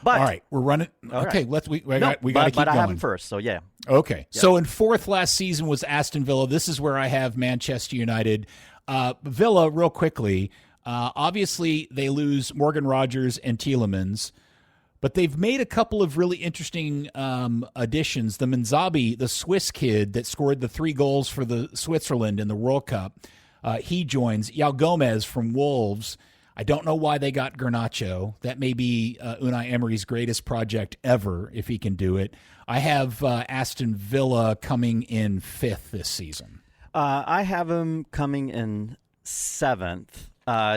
But all right, we're running. Okay, right. we got to keep going. But I have him first, so yeah. Okay, so in fourth last season was Aston Villa. This is where I have Manchester United. Villa, real quickly. Obviously, they lose Morgan Rogers and Tielemans. But they've made a couple of really interesting additions. The Manzabi, the Swiss kid that scored the 3 goals for the Switzerland in the World Cup, he joins. Yao Gomez from Wolves. I don't know why they got Garnacho. That may be Unai Emery's greatest project ever, if he can do it. I have Aston Villa coming in 5th this season. I have him coming in 7th.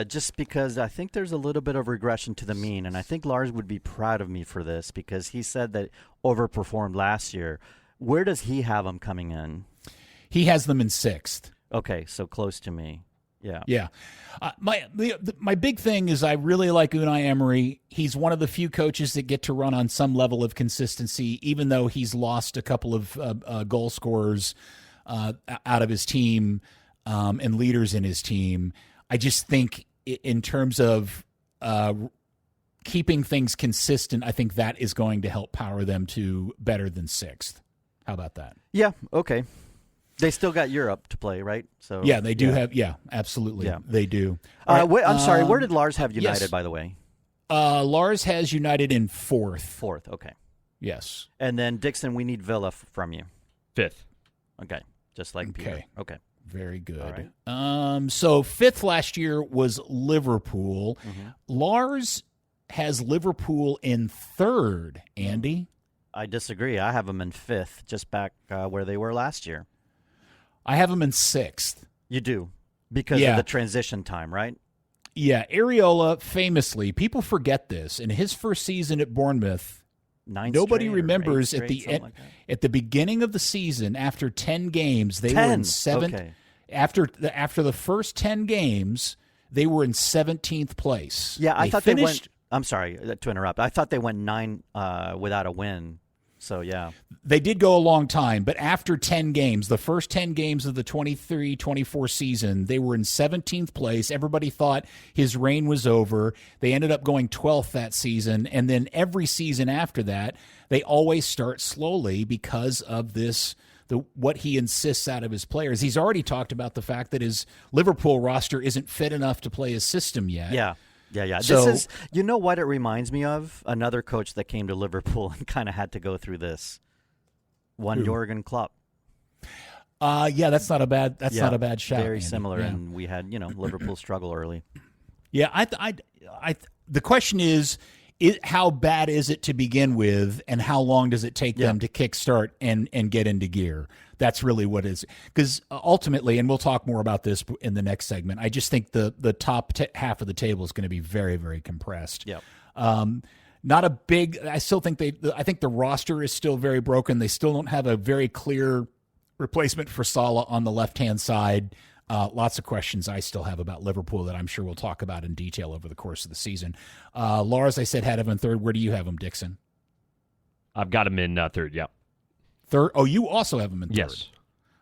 Just because I think there's a little bit of regression to the mean, and I think Lars would be proud of me for this because he said that overperformed last year. Where does he have them coming in? He has them in 6th. Okay, so close to me. Yeah. Yeah. My big thing is I really like Unai Emery. He's one of the few coaches that get to run on some level of consistency, even though he's lost a couple of goal scorers out of his team and leaders in his team. I just think in terms of keeping things consistent, I think that is going to help power them to better than 6th. How about that? Yeah, okay. They still got Europe to play, right? So yeah, they do have. Yeah, absolutely, they do. I'm sorry. Where did Lars have United, yes. by the way? Lars has United in 4th. 4th, okay. Yes. And then Dixon, we need Villa from you. 5th. Okay, just like Peter. Okay. Very good. All right. So 5th last year was Liverpool. Mm-hmm. Lars has Liverpool in 3rd. Andy, I disagree. I have them in 5th, just back where they were last year. I have them in 6th. You do, because of the transition time, right? Yeah, Areola famously, people forget this. In his first season at Bournemouth, nobody remembers at the beginning of the season, after 10 games, they were in 7th. Okay. After the first 10 games, they were in 17th place. Yeah, I thought finished, they went. I'm sorry to interrupt. I thought they went 9 without a win. So, yeah. They did go a long time, but after 10 games, the first 10 games of the 23-24 season, they were in 17th place. Everybody thought his reign was over. They ended up going 12th that season, and then every season after that, they always start slowly because of this, what he insists out of his players. He's already talked about the fact that his Liverpool roster isn't fit enough to play his system yet. Yeah. So, this is, you know what it reminds me of? Another coach that came to Liverpool and kind of had to go through this. Jurgen Klopp. Yeah, that's not a bad shout. Very Andy. similar, yeah. and we had Liverpool struggle early. Yeah, the question is how bad is it to begin with, and how long does it take them to kickstart and get into gear? That's really what it is. Because ultimately, and we'll talk more about this in the next segment, I just think the top half of the table is going to be very, very compressed. Yeah. Not a big. I still think I think the roster is still very broken. They still don't have a very clear replacement for Salah on the left-hand side. Lots of questions I still have about Liverpool that I'm sure we'll talk about in detail over the course of the season. Lars, I said, had him in 3rd. Where do you have him, Dixon? I've got him in 3rd, yeah. 3rd? Oh, you also have him in 3rd? Yes.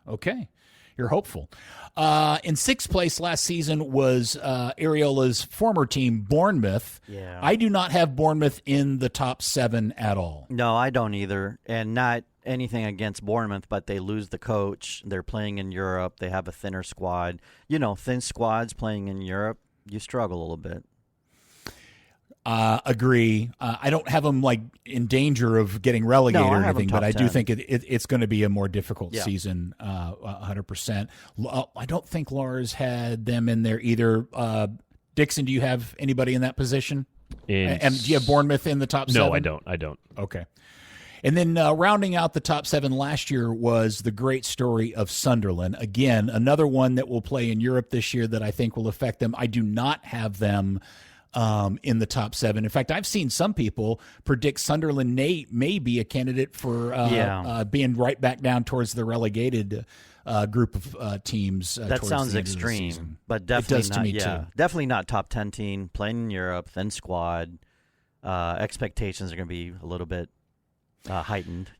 Okay. You're hopeful. In 6th place last season was Areola's former team, Bournemouth. Yeah. I do not have Bournemouth in the top 7 at all. No, I don't either. And not anything against Bournemouth, but they lose the coach. They're playing in Europe. They have a thinner squad. Thin squads playing in Europe, you struggle a little bit. Agree. I don't have them in danger of getting relegated or anything, but I do think it's going to be a more difficult season. 100%. I don't think Lars had them in there either. Dixon, do you have anybody in that position? And do you have Bournemouth in the top 7? No, I don't. Okay. And then rounding out the top 7 last year was the great story of Sunderland. Again, another one that will play in Europe this year that I think will affect them. I do not have them in the top 7. In fact, I've seen some people predict Sunderland may be a candidate for being right back down towards the relegated group of teams. That sounds extreme, but definitely it does not. To me too. Definitely not top 10 team playing in Europe, thin squad. Expectations are going to be a little bit heightened.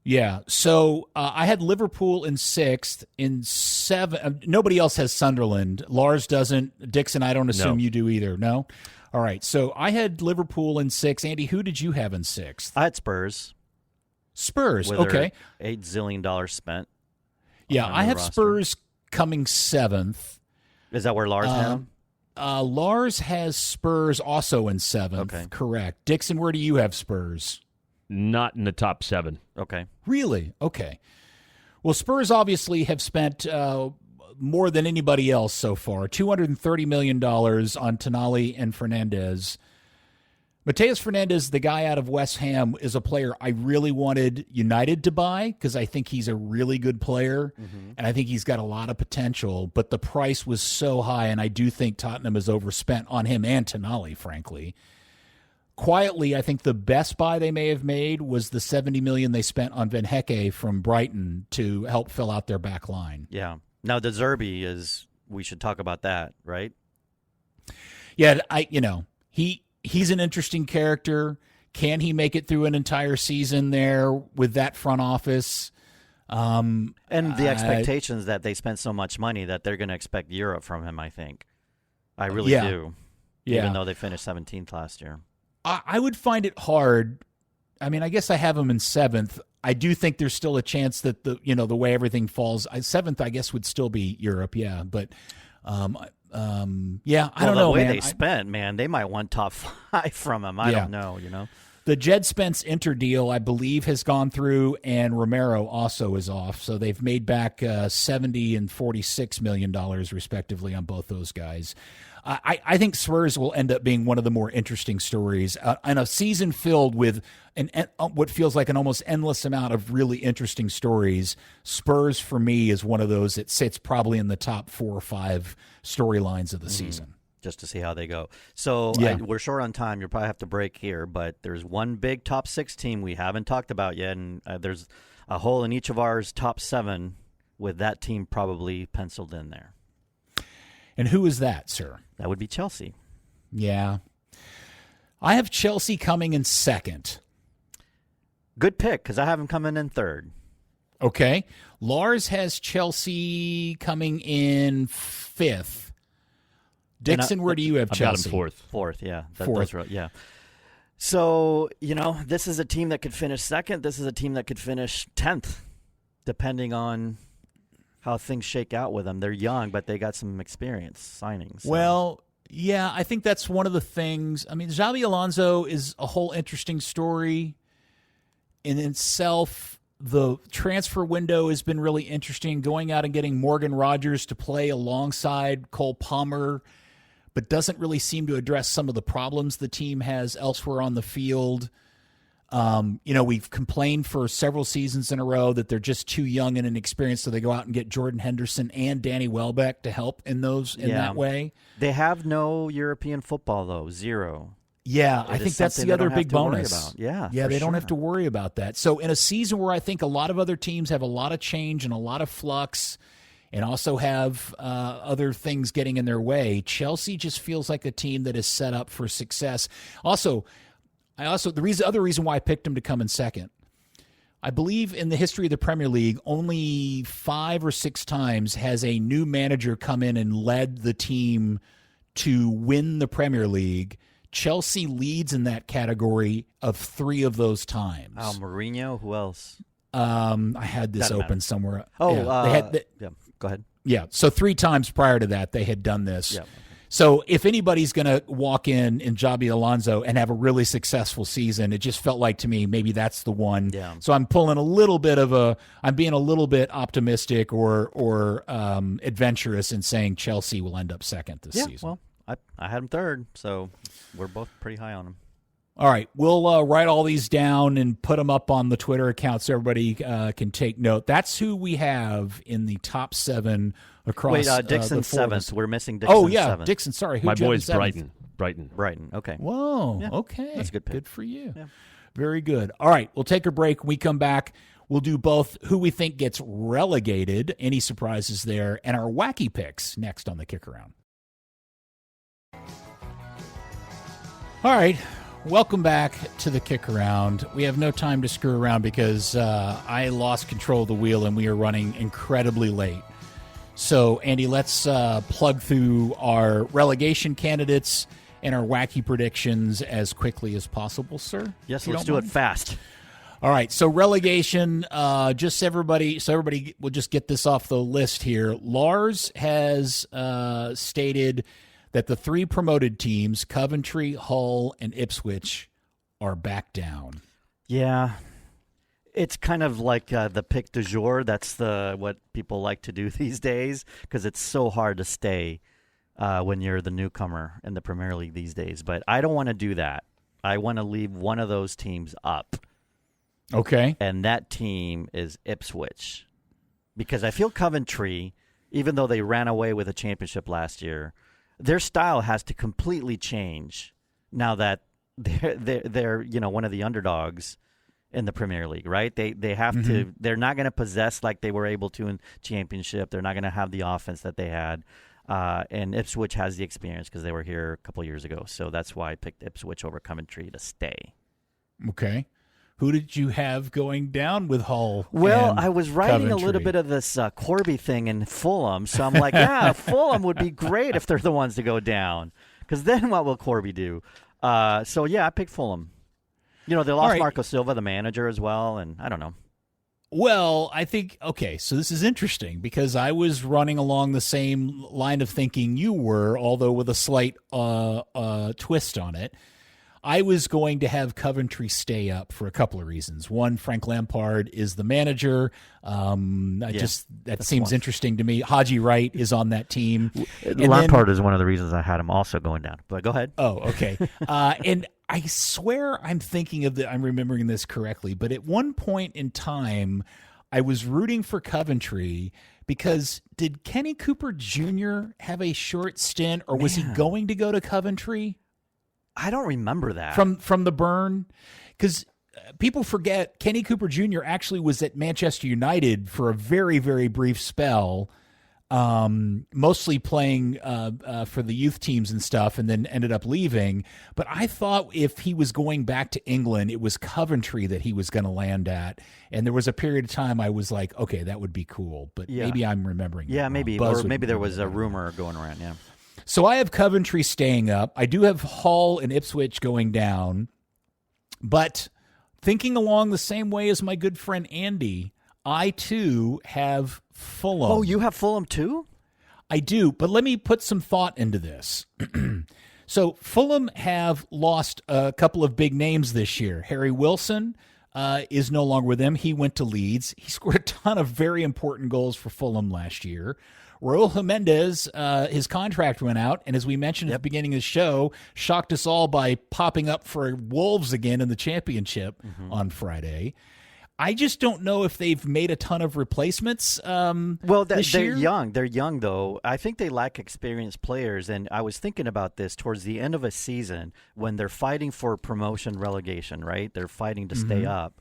Yeah, so I had Liverpool in 6th. In 7, nobody else has Sunderland. Lars doesn't. Dixon, I don't assume you do either. No? All right, so I had Liverpool in 6. Andy, who did you have in 6th? I had Spurs. Spurs, with okay. $8 zillion spent. Yeah, I have roster. Spurs coming 7th. Is that where Lars had them? Lars has Spurs also in 7th. Okay. Correct. Dixon, where do you have Spurs? Not in the top 7. Okay. Really? Okay. Well, Spurs obviously have spent more than anybody else so far, $230 million on Tonali and Fernandes. Mateus Fernandes, the guy out of West Ham, is a player I really wanted United to buy because I think he's a really good player, and I think he's got a lot of potential, but the price was so high, and I do think Tottenham has overspent on him and Tonali, frankly. quietly, I think the best buy they may have made was the $70 million they spent on Van Hecke from Brighton to help fill out their back line. Yeah. Now, De Zerbi is, we should talk about that, right? Yeah, he's an interesting character. Can he make it through an entire season there with that front office? And the expectations that they spent so much money that they're going to expect Europe from him, I think. I really do. Yeah. Even though they finished 17th last year. I would find it hard. I mean, I guess I have him in 7th. I do think there's still a chance that the way everything falls, 7th, I guess, would still be Europe. Yeah. But, I don't know, the way man. they spent, man, they might want top 5 from him. I don't know, The Jed Spence Inter deal, I believe, has gone through, and Romero also is off. So they've made back $70 and $46 million, respectively, on both those guys. I think Spurs will end up being one of the more interesting stories. And a season filled with what feels like an almost endless amount of really interesting stories. Spurs, for me, is one of those that sits probably in the top 4 or 5 storylines of the season. Just to see how they go. So we're short on time. You'll probably have to break here, but there's one big top 6 team we haven't talked about yet, and there's a hole in each of ours top 7 with that team probably penciled in there. And who is that, sir? That would be Chelsea. Yeah. I have Chelsea coming in 2nd. Good pick, because I have them coming in 3rd. Okay. Lars has Chelsea coming in 5th. Dixon, where do you have Chelsea? I've got him 4th. 4th, yeah. 4th. Yeah. So, this is a team that could finish 2nd. This is a team that could finish 10th, depending on how things shake out with them. They're young, but they got some experience signings. So. Well, yeah, I think that's one of the things. I mean, Xabi Alonso is a whole interesting story in itself. The transfer window has been really interesting, going out and getting Morgan Rogers to play alongside Cole Palmer, but doesn't really seem to address some of the problems the team has elsewhere on the field. We've complained for several seasons in a row that they're just too young and inexperienced, so they go out and get Jordan Henderson and Danny Welbeck to help in that way. They have no European football, though. 0. Yeah, I think that's the other big bonus. Yeah, they don't have to worry about that. So in a season where I think a lot of other teams have a lot of change and a lot of flux and also have other things getting in their way, Chelsea just feels like a team that is set up for success. The other reason why I picked him to come in 2nd, I believe in the history of the Premier League, only 5 or 6 times has a new manager come in and led the team to win the Premier League. Chelsea leads in that category of 3 of those times. Mourinho, who else? I had this open somewhere. Oh, yeah, go ahead. Yeah, so 3 times prior to that they had done this. Yeah. So if anybody's going to walk in Xabi Alonso and have a really successful season, it just felt like to me maybe that's the one. Yeah. So I'm pulling I'm being a little bit optimistic or adventurous in saying Chelsea will end up 2nd this season. Well, I had them 3rd, so we're both pretty high on them. All right, we'll write all these down and put them up on the Twitter account so everybody can take note. That's who we have in the top 7 across. Wait, Dixon's 7th. We're missing Dixon. Oh yeah, 7th. Dixon. Sorry, My boy's Brighton. Okay. Whoa. Yeah, Okay. that's a good pick. Good for you. Yeah. Very good. All right, we'll take a break. When we come back, we'll do both who we think gets relegated, any surprises there, and our wacky picks next on the KickAround. All right. Welcome back to the KickAround. We have no time to screw around because I lost control of the wheel and we are running incredibly late. So, Andy, let's plug through our relegation candidates and our wacky predictions as quickly as possible, sir. Yes, let's do it fast. All right, so relegation, just everybody will just get this off the list here. Lars has stated that the 3 promoted teams, Coventry, Hull, and Ipswich, are back down. Yeah. It's kind of like the pick du jour. That's what people like to do these days because it's so hard to stay when you're the newcomer in the Premier League these days. But I don't want to do that. I want to leave one of those teams up. Okay. And that team is Ipswich. Because I feel Coventry, even though they ran away with a championship last year, their style has to completely change now that they're one of the underdogs in the Premier League, right? They have to. They're not going to possess like they were able to in Championship. They're not going to have the offense that they had. And Ipswich has the experience because they were here a couple years ago. So that's why I picked Ipswich over Coventry to stay. Okay. Who did you have going down with Hull? Well, I was writing Coventry? a little bit of this Corby thing in Fulham. So I'm like, yeah, Fulham would be great if they're the ones to go down. Because then what will Corby do? So, yeah, I picked Fulham. They lost Marco Silva, the manager, as well, and I don't know. Well, I think, okay, so this is interesting because I was running along the same line of thinking you were, although with a slight twist on it. I was going to have Coventry stay up for a couple of reasons. One, Frank Lampard is the manager. That seems interesting to me. Haji Wright is on that team. Lampard is one of the reasons I had him also going down. But go ahead. Oh, okay. And I swear I'm remembering this correctly, but at one point in time, I was rooting for Coventry because did Kenny Cooper Jr. have a short stint, or was he going to go to Coventry? I don't remember that. From the Burn? Because people forget Kenny Cooper Jr. actually was at Manchester United for a very, very brief spell, mostly playing for the youth teams and stuff, and then ended up leaving. But I thought if he was going back to England, it was Coventry that he was going to land at. And there was a period of time I was like, okay, that would be cool. But maybe I'm remembering. Yeah, maybe. Or maybe there was a rumor going around, yeah. So I have Coventry staying up. I do have Hull and Ipswich going down. But thinking along the same way as my good friend Andy, I too have Fulham. Oh, you have Fulham too? I do, but let me put some thought into this. So Fulham have lost a couple of big names this year. Harry Wilson is no longer with them. He went to Leeds. He scored a ton of very important goals for Fulham last year. Raul Jimenez, his contract went out, and as we mentioned at the beginning of the show, shocked us all by popping up for Wolves again in the championship on Friday. I just don't know if they've made a ton of replacements this year. They're young, though. I think they lack experienced players, and I was thinking about this towards the end of a season when they're fighting for promotion relegation, right? They're fighting to stay up.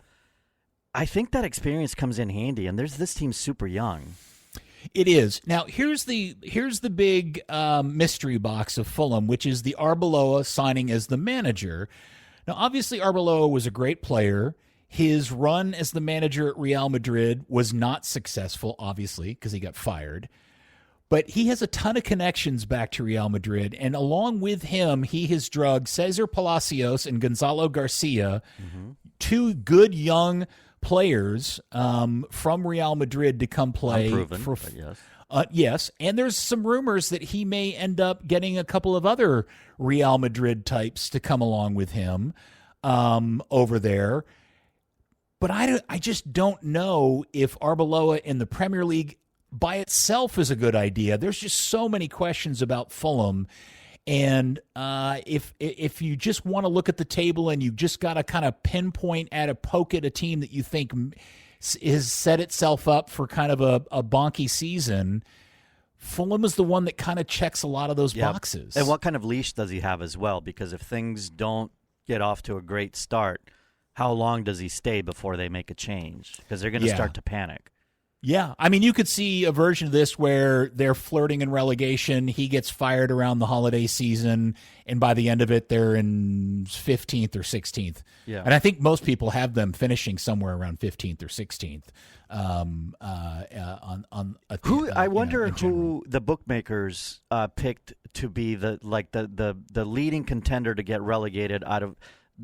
I think that experience comes in handy, and this team's super young. It is. Now, here's the big mystery box of Fulham, which is the Arbeloa signing as the manager. Now, obviously, Arbeloa was a great player. His run as the manager at Real Madrid was not successful, obviously, because he got fired. But he has a ton of connections back to Real Madrid, and along with him, he has drugged Cesar Palacios and Gonzalo Garcia, two good young players from Real Madrid to come play. Unproven, but yes. Yes, and there's some rumors that he may end up getting a couple of other Real Madrid types to come along with him over there. But I just don't know if Arbeloa in the Premier League by itself is a good idea. There's just so many questions about Fulham. And if you just want to look at the table and you just got to kind of pinpoint poke at a team that you think has set itself up for kind of a bonky season, Fulham is the one that kind of checks a lot of those boxes. And what kind of leash does he have as well? Because if things don't get off to a great start, how long does he stay before they make a change? Because they're going to start to panic. Yeah, I mean, you could see a version of this where they're flirting in relegation. He gets fired around the holiday season, and by the end of it, they're in 15th or 16th. Yeah. And I think most people have them finishing somewhere around 15th or 16th. I wonder who the bookmakers picked to be the leading contender to get relegated out of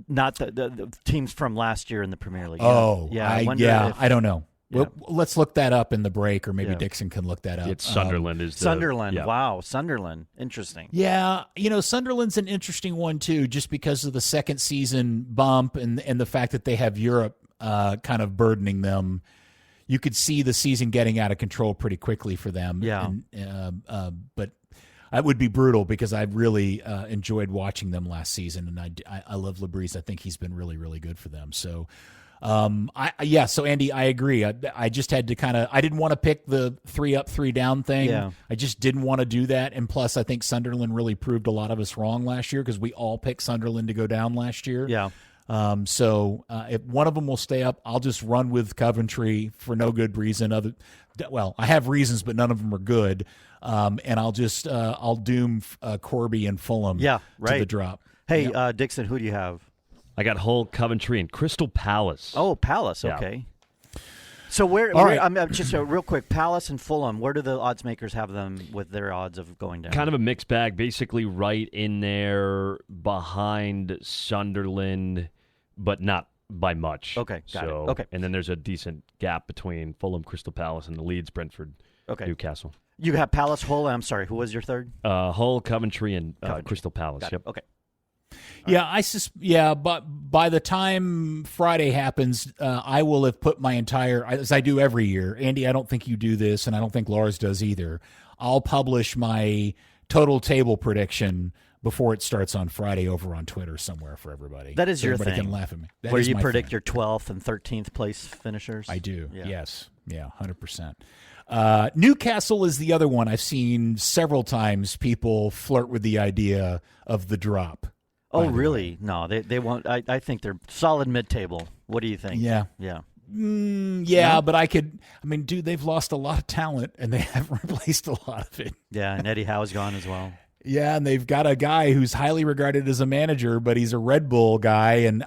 not the teams from last year in the Premier League. I don't know. Yeah. Well, let's look that up in the break, or maybe Dixon can look that up. It's Sunderland. Sunderland. Yeah. Wow, Sunderland. Interesting. Yeah, Sunderland's an interesting one too, just because of the second season bump and the fact that they have Europe kind of burdening them. You could see the season getting out of control pretty quickly for them. Yeah. But it would be brutal because I really enjoyed watching them last season, and I love Labrise. I think he's been really, really good for them. So So Andy, I agree. I just had to I didn't want to pick the 3 up, 3 down thing. Yeah. I just didn't want to do that. And plus, I think Sunderland really proved a lot of us wrong last year because we all picked Sunderland to go down last year. Yeah. So if one of them will stay up, I'll just run with Coventry for no good reason. I have reasons, but none of them are good. And I'll doom Corby and Fulham to the drop. Hey, Dixon, who do you have? I got Hull, Coventry, and Crystal Palace. Oh, Palace. Yeah. Okay. So where I'm just real quick, Palace and Fulham, where do the odds makers have them with their odds of going down? Kind of a mixed bag, basically right in there behind Sunderland, but not by much. Okay, got it. Okay. And then there's a decent gap between Fulham, Crystal Palace, and the Leeds, Brentford, Newcastle. You have Palace, Hull. I'm sorry, who was your third? Hull, Coventry, and Crystal Palace. Got it. Okay. But by the time Friday happens, I will have put my entire, as I do every year. Andy, I don't think you do this, and I don't think Lars does either. I'll publish my total table prediction before it starts on Friday over on Twitter somewhere for everybody. That is your everybody thing. Can laugh at me. That Where is you my predict thing. your 12th and 13th place finishers? I do. Yeah. Yes. Yeah, 100%. Newcastle is the other one I've seen several times people flirt with the idea of the drop. Oh, really? No, they won't. I think they're solid mid-table. What do you think? Yeah. Yeah. But dude, they've lost a lot of talent, and they haven't replaced a lot of it. Yeah, and Eddie Howe's gone as well. Yeah, and they've got a guy who's highly regarded as a manager, but he's a Red Bull guy, and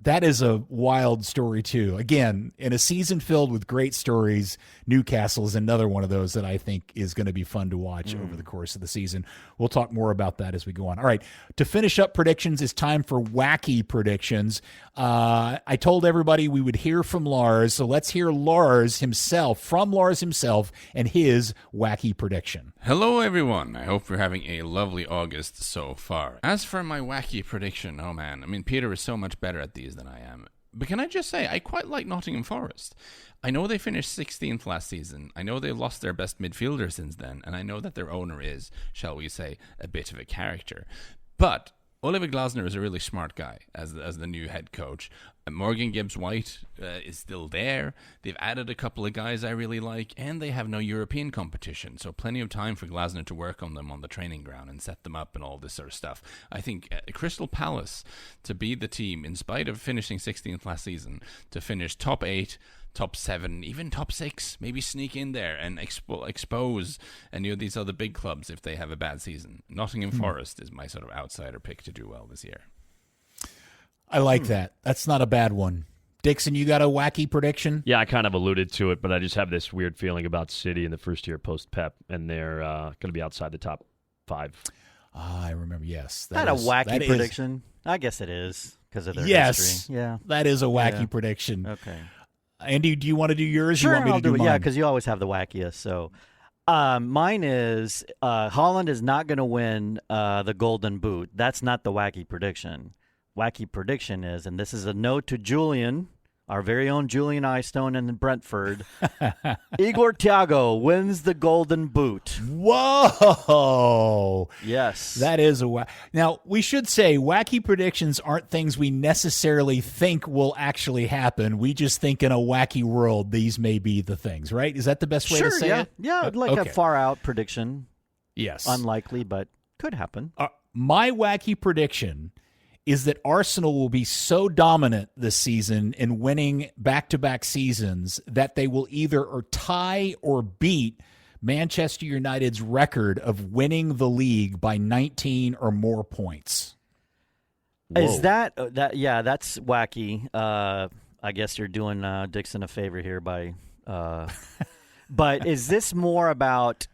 that is a wild story too. Again, in a season filled with great stories, Newcastle is another one of those that I think is going to be fun to watch over the course of the season. We'll talk more about that as we go on. All right, to finish up predictions, it's time for wacky predictions. I told everybody we would hear from Lars, so let's hear Lars himself, and his wacky prediction. Hello everyone, I hope you're having a lovely August so far. As for my wacky prediction, oh man, Peter is so much better at these than I am. But can I just say, I quite like Nottingham Forest. I know they finished 16th last season, I know they've lost their best midfielder since then, and I know that their owner is, shall we say, a bit of a character. But Oliver Glasner is a really smart guy as the new head coach. Morgan Gibbs-White is still there. They've added a couple of guys I really like, and they have no European competition, so plenty of time for Glasner to work on them on the training ground and set them up and all this sort of stuff. I think Crystal Palace to be the team, in spite of finishing 16th last season, to finish top 8, top 7, even top 6, maybe sneak in there and expose any of these other big clubs if they have a bad season. Nottingham Forest is my sort of outsider pick to do well this year. I like that. That's not a bad one. Dixon, you got a wacky prediction? Yeah, I kind of alluded to it, but I just have this weird feeling about City in the first year post-Pep, and they're going to be outside the top 5. I remember, yes. That is a wacky prediction. I guess it is because of their history. Yeah, that is a wacky prediction. Okay. Andy, do you want to do yours? Sure, you want me I'll to do it. mine? Yeah, because you always have the wackiest. So mine is Holland is not going to win the Golden Boot. That's not the wacky prediction. Wacky prediction is, and this is a note to Julian, our very own Julian Eyestone in Brentford, Igor Thiago wins the Golden Boot. Whoa! Yes. That is a Now, we should say wacky predictions aren't things we necessarily think will actually happen. We just think in a wacky world these may be the things, right? Is that the best way to say it? Yeah, like a far-out prediction. Yes. Unlikely, but could happen. My wacky prediction is that Arsenal will be so dominant this season in winning back-to-back seasons that they will either tie or beat Manchester United's record of winning the league by 19 or more points. Whoa. Is that yeah, that's wacky. I guess you're doing Dixon a favor here by but is this more about,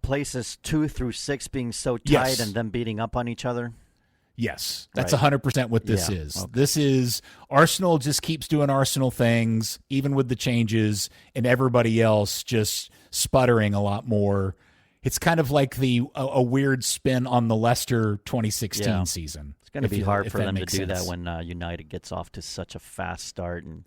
places 2 through 6 being so tight and them beating up on each other? Yes, that's 100% what this is. Okay. This is Arsenal just keeps doing Arsenal things, even with the changes, and everybody else just sputtering a lot more. It's kind of like a weird spin on the Leicester 2016 season. It's going to be hard for them to do that when United gets off to such a fast start. And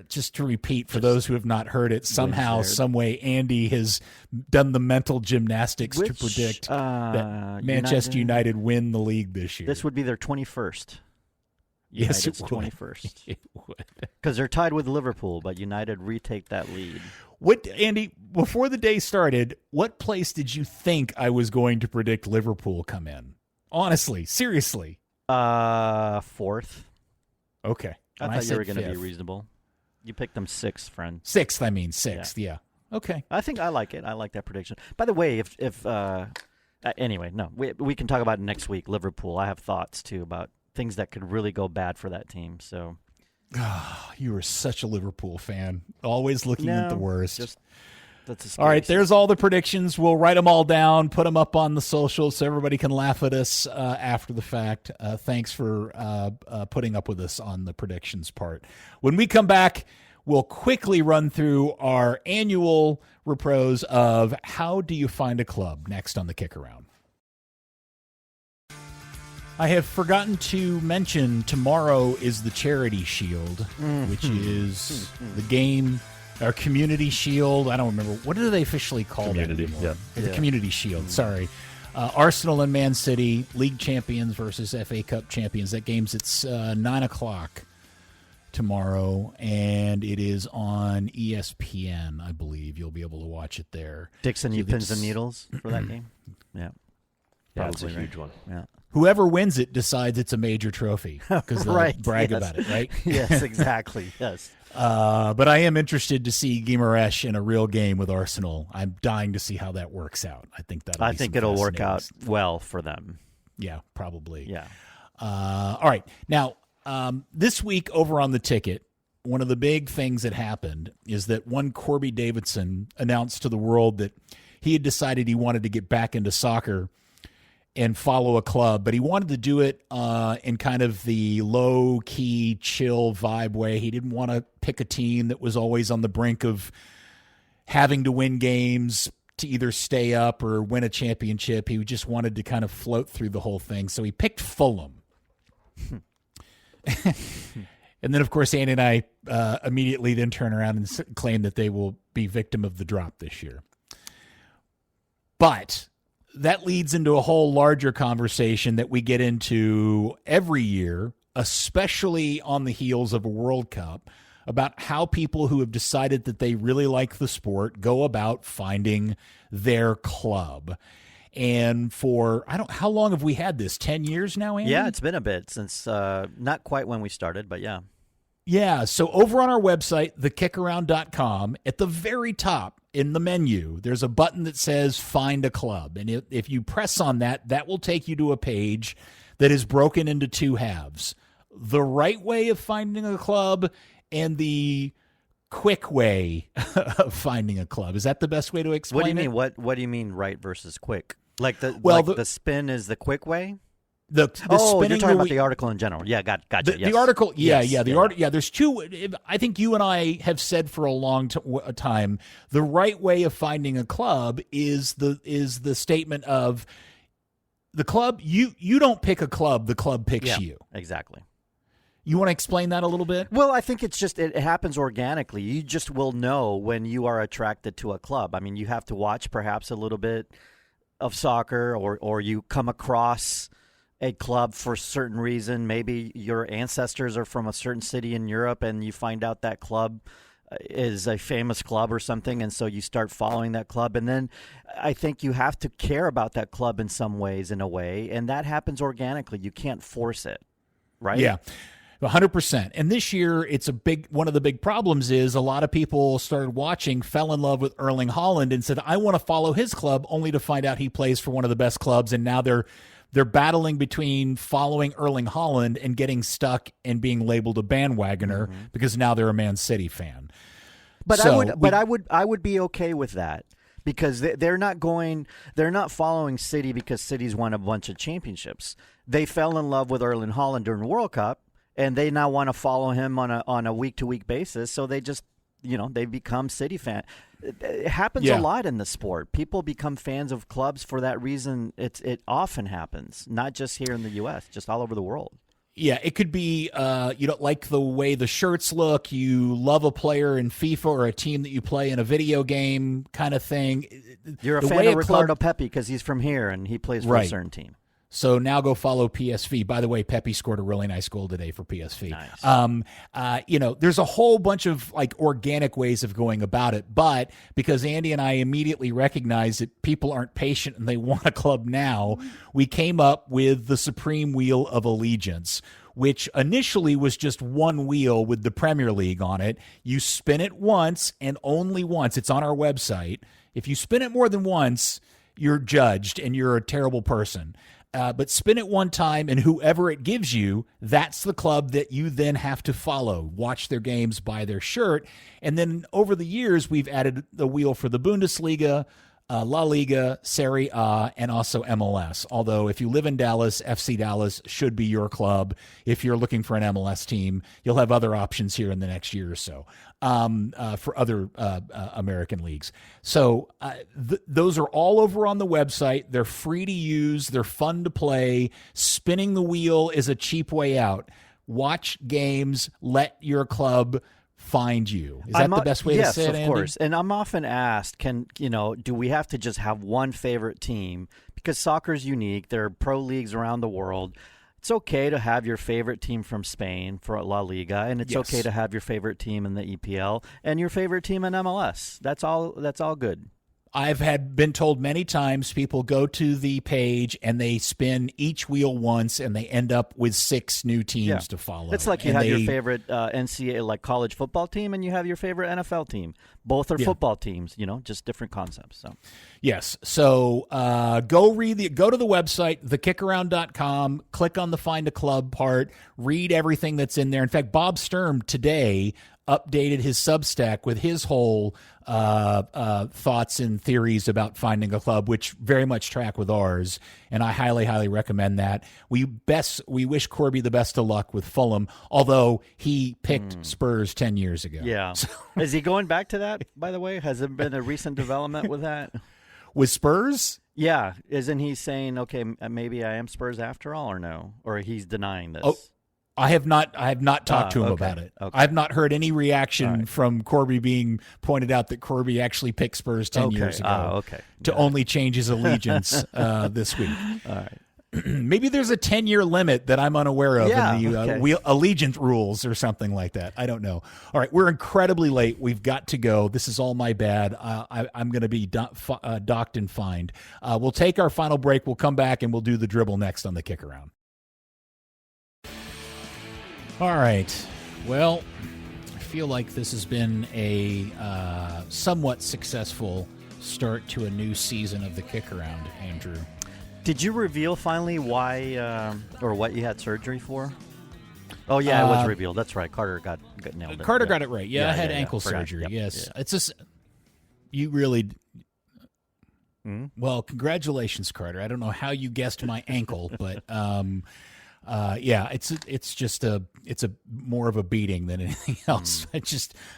just to repeat, for those who have not heard it, somehow, some way, Andy has done the mental gymnastics to predict that Manchester United win the league this year. This would be their 21st. Yes, United's it would. 21st. It would. Because they're tied with Liverpool, but United retake that lead. What, Andy, before the day started, what place did you think I was going to predict Liverpool come in? Honestly, seriously. Fourth. Okay. I And thought you said were going to be fifth. reasonable. You picked them sixth, friend. Sixth, I mean sixth, yeah. Okay. I think I like it. I like that prediction. By the way, if anyway, no, we can talk about it next week. Liverpool. I have thoughts too about things that could really go bad for that team. So You are such a Liverpool fan. Always looking at the worst. That's all right, there's all the predictions. We'll write them all down, put them up on the socials so everybody can laugh at us after the fact. Thanks for putting up with us on the predictions part. When we come back, we'll quickly run through our annual repros of How Do You Find a Club next on the KickAround. I have forgotten to mention tomorrow is the Charity Shield, which is the game, our Community Shield. I don't remember. What do they officially call Community, that yeah. The Community Shield, sorry. Arsenal and Man City, league champions versus FA Cup champions. That game's at 9 o'clock tomorrow, and it is on ESPN, I believe. You'll be able to watch it there. Dixon, you pins and needles for that game? Yeah. Yeah, it's a Probably, huge one. Yeah. Whoever wins it decides it's a major trophy because they'll Right, brag yes. about it, right? Yes, exactly. Yes. But I am interested to see Guimaraes in a real game with Arsenal. I'm dying to see how that works out. I think I think it'll work out well for them. Yeah, probably. Yeah. All right. Now, this week over on the ticket, one of the big things that happened is that one Corby Davidson announced to the world that he had decided he wanted to get back into soccer and follow a club, but he wanted to do it in kind of the low-key, chill vibe way. He didn't want to pick a team that was always on the brink of having to win games to either stay up or win a championship. He just wanted to kind of float through the whole thing, so he picked Fulham. And then, of course, Andy and I immediately then turn around and claim that they will be victim of the drop this year. But that leads into a whole larger conversation that we get into every year, especially on the heels of a World Cup, about how people who have decided that they really like the sport go about finding their club. And for, how long have we had this? 10 years now, Andy? Yeah, it's been a bit since, not quite when we started, but yeah. Yeah, so over on our website, thekickaround.com, at the very top in the menu, there's a button that says Find a Club. And if you press on that, that will take you to a page that is broken into two halves. The right way of finding a club and the quick way of finding a club. Is that the best way to explain What do you mean? it? What do you mean right versus quick? Like the the spin is the quick way? The you're spinning talking about the article in general. Yeah, gotcha. The article, Yes. there's two. I think you and I have said for a long time, the right way of finding a club is the statement of the club. You don't pick a club; the club picks you. Exactly. You want to explain that a little bit? Well, I think it's just it happens organically. You just will know when you are attracted to a club. I mean, you have to watch perhaps a little bit of soccer, or you come across a club for a certain reason. Maybe your ancestors are from a certain city in Europe and you find out that club is a famous club or something, and so you start following that club. And then I think you have to care about that club in some ways, in a way, and that happens organically. You can't force it, right? Yeah. 100%. And this year, one of the big problems is a lot of people started watching, fell in love with Erling Haaland and said, I want to follow his club, only to find out he plays for one of the best clubs. And now they're battling between following Erling Haaland and getting stuck and being labeled a bandwagoner because now they're a Man City fan. But I would be okay with that because they're not following City because City's won a bunch of championships. They fell in love with Erling Haaland during the World Cup, and they now want to follow him on a week-to-week basis. So they just, they become City fan. It happens a lot in the sport. People become fans of clubs for that reason. It often happens, not just here in the U.S., just all over the world. Yeah, it could be you don't like the way the shirts look, you love a player in FIFA or a team that you play in a video game kind of thing. You're a fan of Ricardo Pepi because he's from here and he plays for a certain team. So now go follow PSV. By the way, Pepe scored a really nice goal today for PSV. Nice. There's a whole bunch of like organic ways of going about it, but because Andy and I immediately recognize that people aren't patient and they want a club now, we came up with the Supreme Wheel of Allegiance, which initially was just one wheel with the Premier League on it. You spin it once and only once. It's on our website. If you spin it more than once, you're judged and you're a terrible person. But spin it one time, and whoever it gives you, that's the club that you then have to follow. Watch their games, buy their shirt. And then over the years, we've added the wheel for the Bundesliga, La Liga, Serie A, and also MLS. Although if you live in Dallas, FC Dallas should be your club. If you're looking for an MLS team, you'll have other options here in the next year or so for other American leagues. So those are all over on the website. They're free to use. They're fun to play. Spinning the wheel is a cheap way out. Watch games. Let your club find you. Is that the best way to say it, Andy? Yes, of course. And I'm often asked, do we have to just have one favorite team? Because soccer's unique. There are pro leagues around the world. It's okay to have your favorite team from Spain for La Liga, and it's okay to have your favorite team in the EPL and your favorite team in MLS. That's all good. I've been told many times people go to the page and they spin each wheel once and they end up with 6 new teams to follow. It's like you have your favorite NCAA, like college football team, and you have your favorite NFL team. Both are football teams, just different concepts. So. Yes. So go to the website, thekickaround.com, click on the Find a Club part, read everything that's in there. In fact, Bob Sturm today updated his Substack with his whole thoughts and theories about finding a club, which very much track with ours, and I highly, highly recommend that. We wish Corby the best of luck with Fulham, although he picked Spurs 10 years ago. Yeah. So. Is he going back to that, by the way? Has there been a recent development with that? With Spurs? Yeah. Isn't he saying, okay, maybe I am Spurs after all, or no? Or he's denying this? Oh. I have not talked to him about it. Okay. I have not heard any reaction from Corby being pointed out that Corby actually picked Spurs 10 years ago to only change his allegiance this week. All right. Maybe there's a 10-year limit that I'm unaware of in the allegiance rules or something like that. I don't know. All right, we're incredibly late. We've got to go. This is all my bad. I'm going to be docked and fined. We'll take our final break. We'll come back and we'll do the dribble next on the Kick Around. All right. Well, I feel like this has been a somewhat successful start to a new season of the Kick Around, Andrew. Did you reveal finally why or what you had surgery for? Oh, yeah, it was revealed. That's right. Carter got nailed it. Carter got it right. Yeah, I had ankle surgery. Yep. Yes. It's just, you really... Well, congratulations, Carter. I don't know how you guessed my ankle, but... it's just a more of a beating than anything else.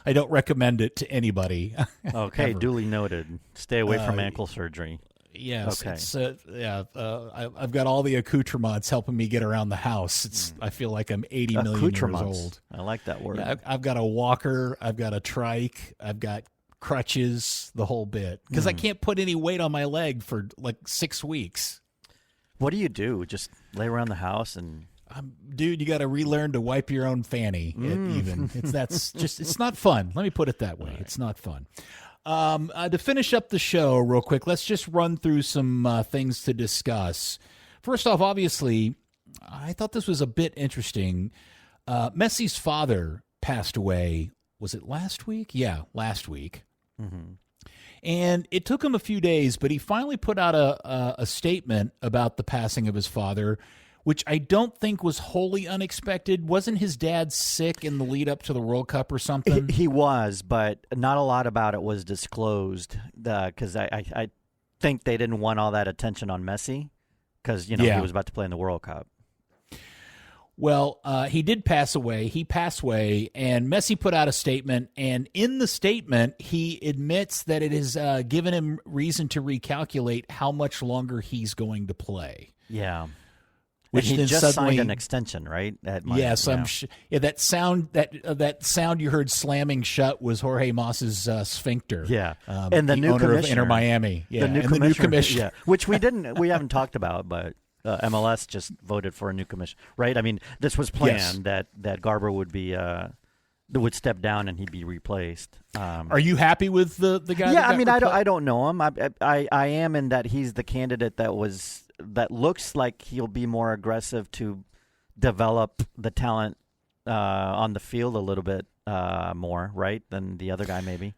I don't recommend it to anybody. Okay, ever. Duly noted. Stay away from ankle surgery. Yes. Okay. I've got all the accoutrements helping me get around the house. I feel like I'm 80 million years old. I like that word. Yeah, I've got a walker. I've got a trike. I've got crutches, the whole bit, because I can't put any weight on my leg for like 6 weeks. What do you do? Just lay around the house and... Dude, you got to relearn to wipe your own fanny. It's not fun. Let me put it that way. Right. It's not fun. To finish up the show real quick, let's just run through some things to discuss. First off, obviously, I thought this was a bit interesting. Messi's father passed away. Was it last week? Yeah, last week. Mm-hmm. And it took him a few days, but he finally put out a statement about the passing of his father, which I don't think was wholly unexpected. Wasn't his dad sick in the lead up to the World Cup or something? He was, but not a lot about it was disclosed because I think they didn't want all that attention on Messi because he was about to play in the World Cup. Well, he did pass away. He passed away, and Messi put out a statement, and in the statement, he admits that it has given him reason to recalculate how much longer he's going to play. Yeah. Which he just suddenly, signed an extension, right? Yes, that sound you heard slamming shut was Jorge Moss's sphincter. Yeah, and the new owner commissioner of Inter Miami. Yeah, the new commissioner. Yeah, which we haven't talked about, but MLS just voted for a new commission, right? I mean, this was planned that Garber would be would step down and he'd be replaced. Are you happy with the guy? Yeah, I mean, I don't know him. I am in that he's the candidate that looks like he'll be more aggressive to develop the talent on the field a little bit more, right, than the other guy maybe.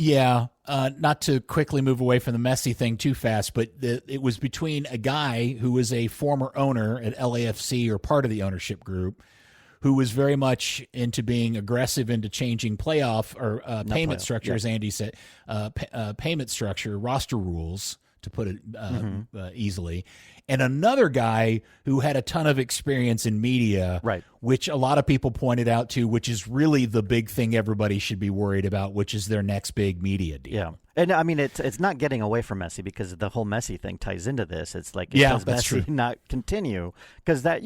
Yeah, not to quickly move away from the Messi thing too fast, but it was between a guy who was a former owner at LAFC or part of the ownership group, who was very much into being aggressive into changing playoff or payment structure, as Andy said, payment structure, roster rules, to put it easily, and another guy who had a ton of experience in media, right, which a lot of people pointed out to, which is really the big thing everybody should be worried about, which is their next big media deal. Yeah, and I mean it's not getting away from Messi because the whole Messi thing ties into this. It's like, does Messi true. not continue? Because that,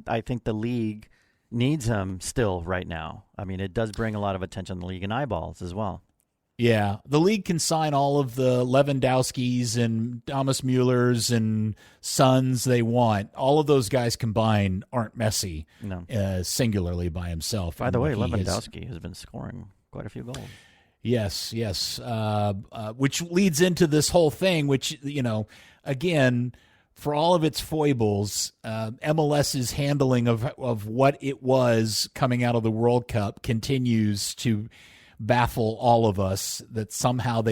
I think the league needs him still right now. I mean, it does bring a lot of attention to the league and eyeballs as well. Yeah, the league can sign all of the Lewandowskis and Thomas Muellers and Sons they want. All of those guys combined aren't Messi singularly by himself. By the way, Lewandowski has been scoring quite a few goals. Yes. Which leads into this whole thing, which, again, for all of its foibles, MLS's handling of what it was coming out of the World Cup continues to baffle all of us, that somehow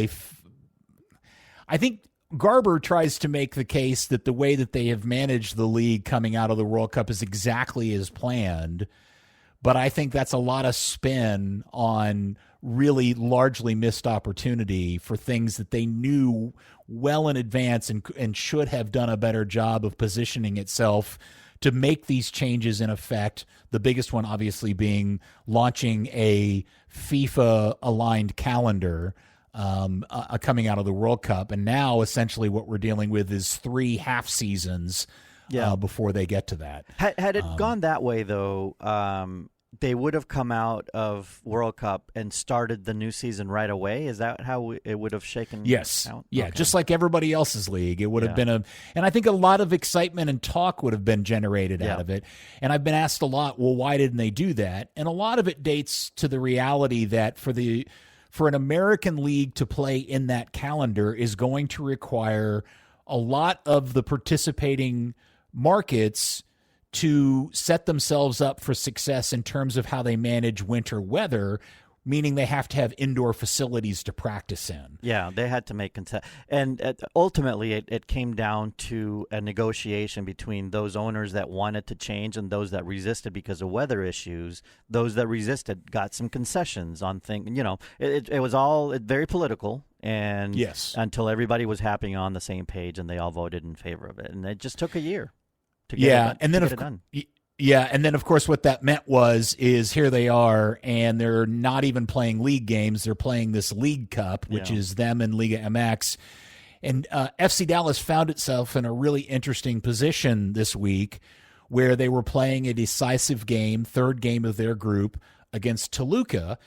I think Garber tries to make the case that the way that they have managed the league coming out of the World Cup is exactly as planned, but I think that's a lot of spin on really largely missed opportunity for things that they knew well in advance and should have done a better job of positioning itself to make these changes in effect. The biggest one obviously being launching a FIFA-aligned calendar coming out of the World Cup. And now essentially what we're dealing with is 3 half seasons before they get to that. Had it gone that way, though, they would have come out of World Cup and started the new season right away? Is that how it would have shaken out? Yeah, okay. Just like everybody else's league. It would have been and I think a lot of excitement and talk would have been generated out of it. And I've been asked a lot, well, why didn't they do that? And a lot of it dates to the reality that for an American league to play in that calendar is going to require a lot of the participating markets to set themselves up for success in terms of how they manage winter weather, meaning they have to have indoor facilities to practice in. Yeah, they had to make concessions. And ultimately, it came down to a negotiation between those owners that wanted to change and those that resisted because of weather issues. Those that resisted got some concessions on things. It was all very political. And until everybody was happy on the same page and they all voted in favor of it. And it just took a year. And then of course what that meant is here they are, and they're not even playing league games. They're playing this League Cup, which is them and Liga MX. And FC Dallas found itself in a really interesting position this week where they were playing a decisive game, third game of their group, against Toluca,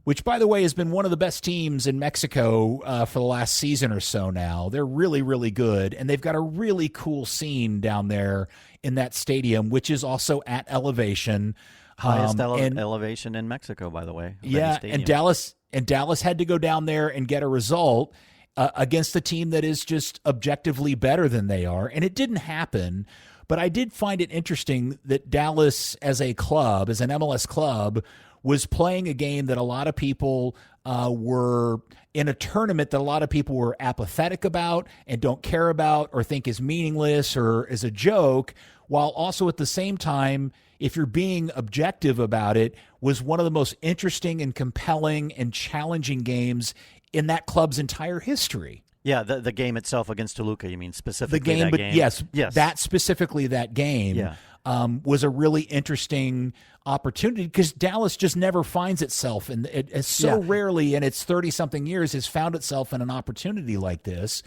which, by the way, has been one of the best teams in Mexico for the last season or so now. They're really, really good, and they've got a really cool scene down there in that stadium, which is also at elevation. Highest elevation in Mexico, by the way. And Dallas had to go down there and get a result against a team that is just objectively better than they are, and it didn't happen. But I did find it interesting that Dallas, as a club, as an MLS club, was playing a game that a lot of people were in a tournament that a lot of people were apathetic about and don't care about or think is meaningless or is a joke, while also at the same time, if you're being objective about it, was one of the most interesting and compelling and challenging games in that club's entire history. Yeah, the game itself against Toluca, you mean specifically the game, that but game? Yes, that specifically that game was a really interesting opportunity because Dallas just never finds itself, and it so rarely in its 30-something years has found itself in an opportunity like this.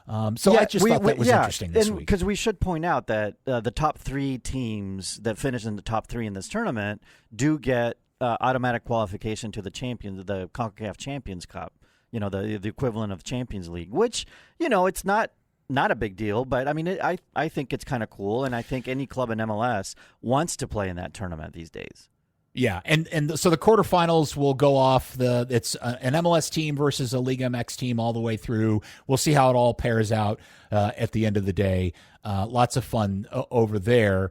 I just thought that was interesting this week. Because we should point out that the top 3 teams that finish in the top 3 in this tournament do get automatic qualification to the CONCACAF Champions Cup. The equivalent of Champions League, which, it's not not a big deal, but I mean, I think it's kind of cool, and I think any club in MLS wants to play in that tournament these days. Yeah, and so the quarterfinals will go off. It's an MLS team versus a Liga MX team all the way through. We'll see how it all pairs out at the end of the day. Lots of fun over there.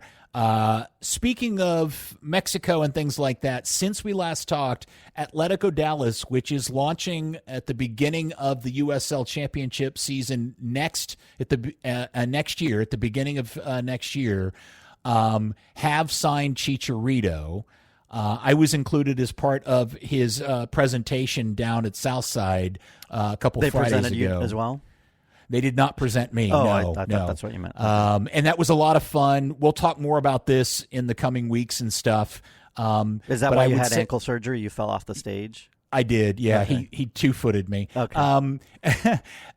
Speaking of Mexico and things like that, since we last talked, Atletico Dallas, which is launching at the beginning of the USL Championship season next year, at the beginning of next year, have signed Chicharito. I was included as part of his presentation down at Southside a couple Fridays ago. They presented you as well? They did not present me. Oh, no, I thought no. that's what you meant. And that was a lot of fun. We'll talk more about this in the coming weeks and stuff. Is that why you had ankle surgery? You fell off the stage? I did, yeah. Okay. He two-footed me. Okay.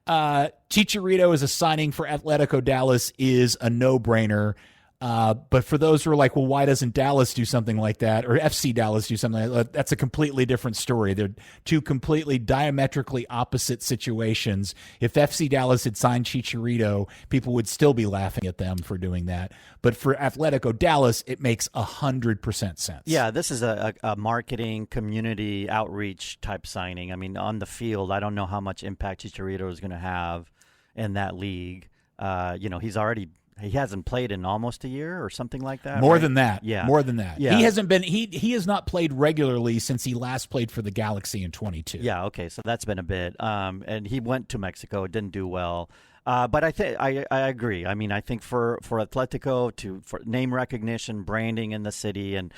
Chicharito as a signing for Atletico Dallas is a no-brainer. But for those who are like, well, why doesn't Dallas do something like that, or FC Dallas do something like that? That's a completely different story. They're two completely diametrically opposite situations. If FC Dallas had signed Chicharito, people would still be laughing at them for doing that. But for Atletico Dallas, it makes 100% sense. Yeah, this is a marketing, community outreach type signing. I mean, on the field, I don't know how much impact Chicharito is going to have in that league. He hasn't played in almost a year or something like that. More right? than that. Yeah. More than that. Yeah. He hasn't been he has not played regularly since he last played for the Galaxy in 22. Yeah, okay. So that's been a bit. And he went to Mexico, didn't do well. But I think I agree. I mean, I think for Atletico for name recognition, branding in the city, and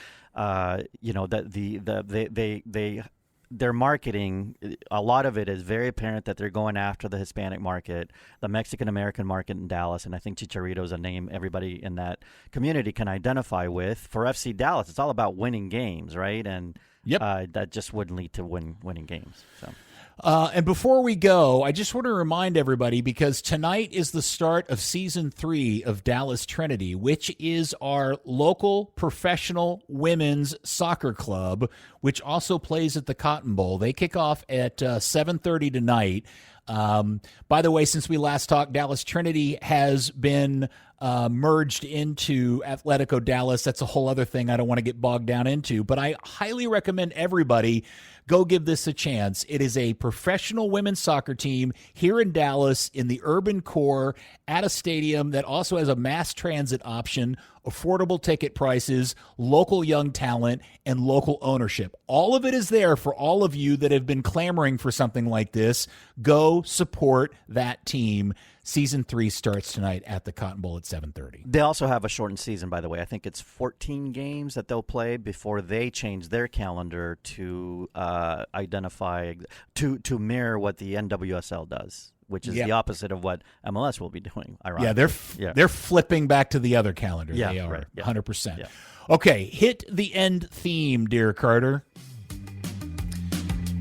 their marketing, a lot of it is very apparent that they're going after the Hispanic market, the Mexican-American market in Dallas, and I think Chicharito is a name everybody in that community can identify with. For FC Dallas, it's all about winning games, right? And that just wouldn't lead to winning games. So. And before we go, I just want to remind everybody, because tonight is the start of Season 3 of Dallas Trinity, which is our local professional women's soccer club, which also plays at the Cotton Bowl. They kick off at 7:30 tonight. By the way, since we last talked, Dallas Trinity has been merged into Atletico Dallas. That's a whole other thing I don't want to get bogged down into, but I highly recommend everybody go give this a chance. It is a professional women's soccer team here in Dallas in the urban core at a stadium that also has a mass transit option, affordable ticket prices, local young talent, and local ownership. All of it is there for all of you that have been clamoring for something like this. Go support that team. Season 3 starts tonight at the Cotton Bowl at 7:30. They also have a shortened season, by the way. I think it's 14 games that they'll play before they change their calendar to identify to mirror what the NWSL does, which is the opposite of what MLS will be doing. Ironically. Yeah, they're flipping back to the other calendar. Yeah, they are right, yeah. 100%. Yeah. Okay, hit the end theme, dear Carter.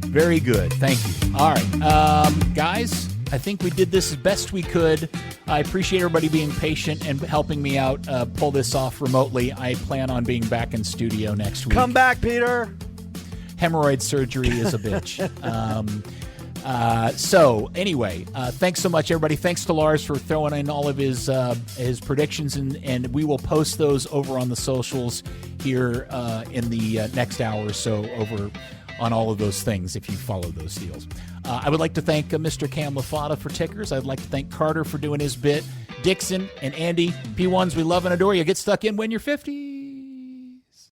Very good. Thank you. All right, guys, I think we did this as best we could. I appreciate everybody being patient and helping me out pull this off remotely. I plan on being back in studio next week. Come back, Peter. Hemorrhoid surgery is a bitch. So anyway, thanks so much, everybody. Thanks to Lars for throwing in all of his predictions, and we will post those over on the socials here in the next hour or so over on all of those things if you follow those deals. I would like to thank Mr. Cam LaFata for tickers. I'd like to thank Carter for doing his bit. Dixon and Andy, P1s, we love and adore you. Get stuck in when you're 50.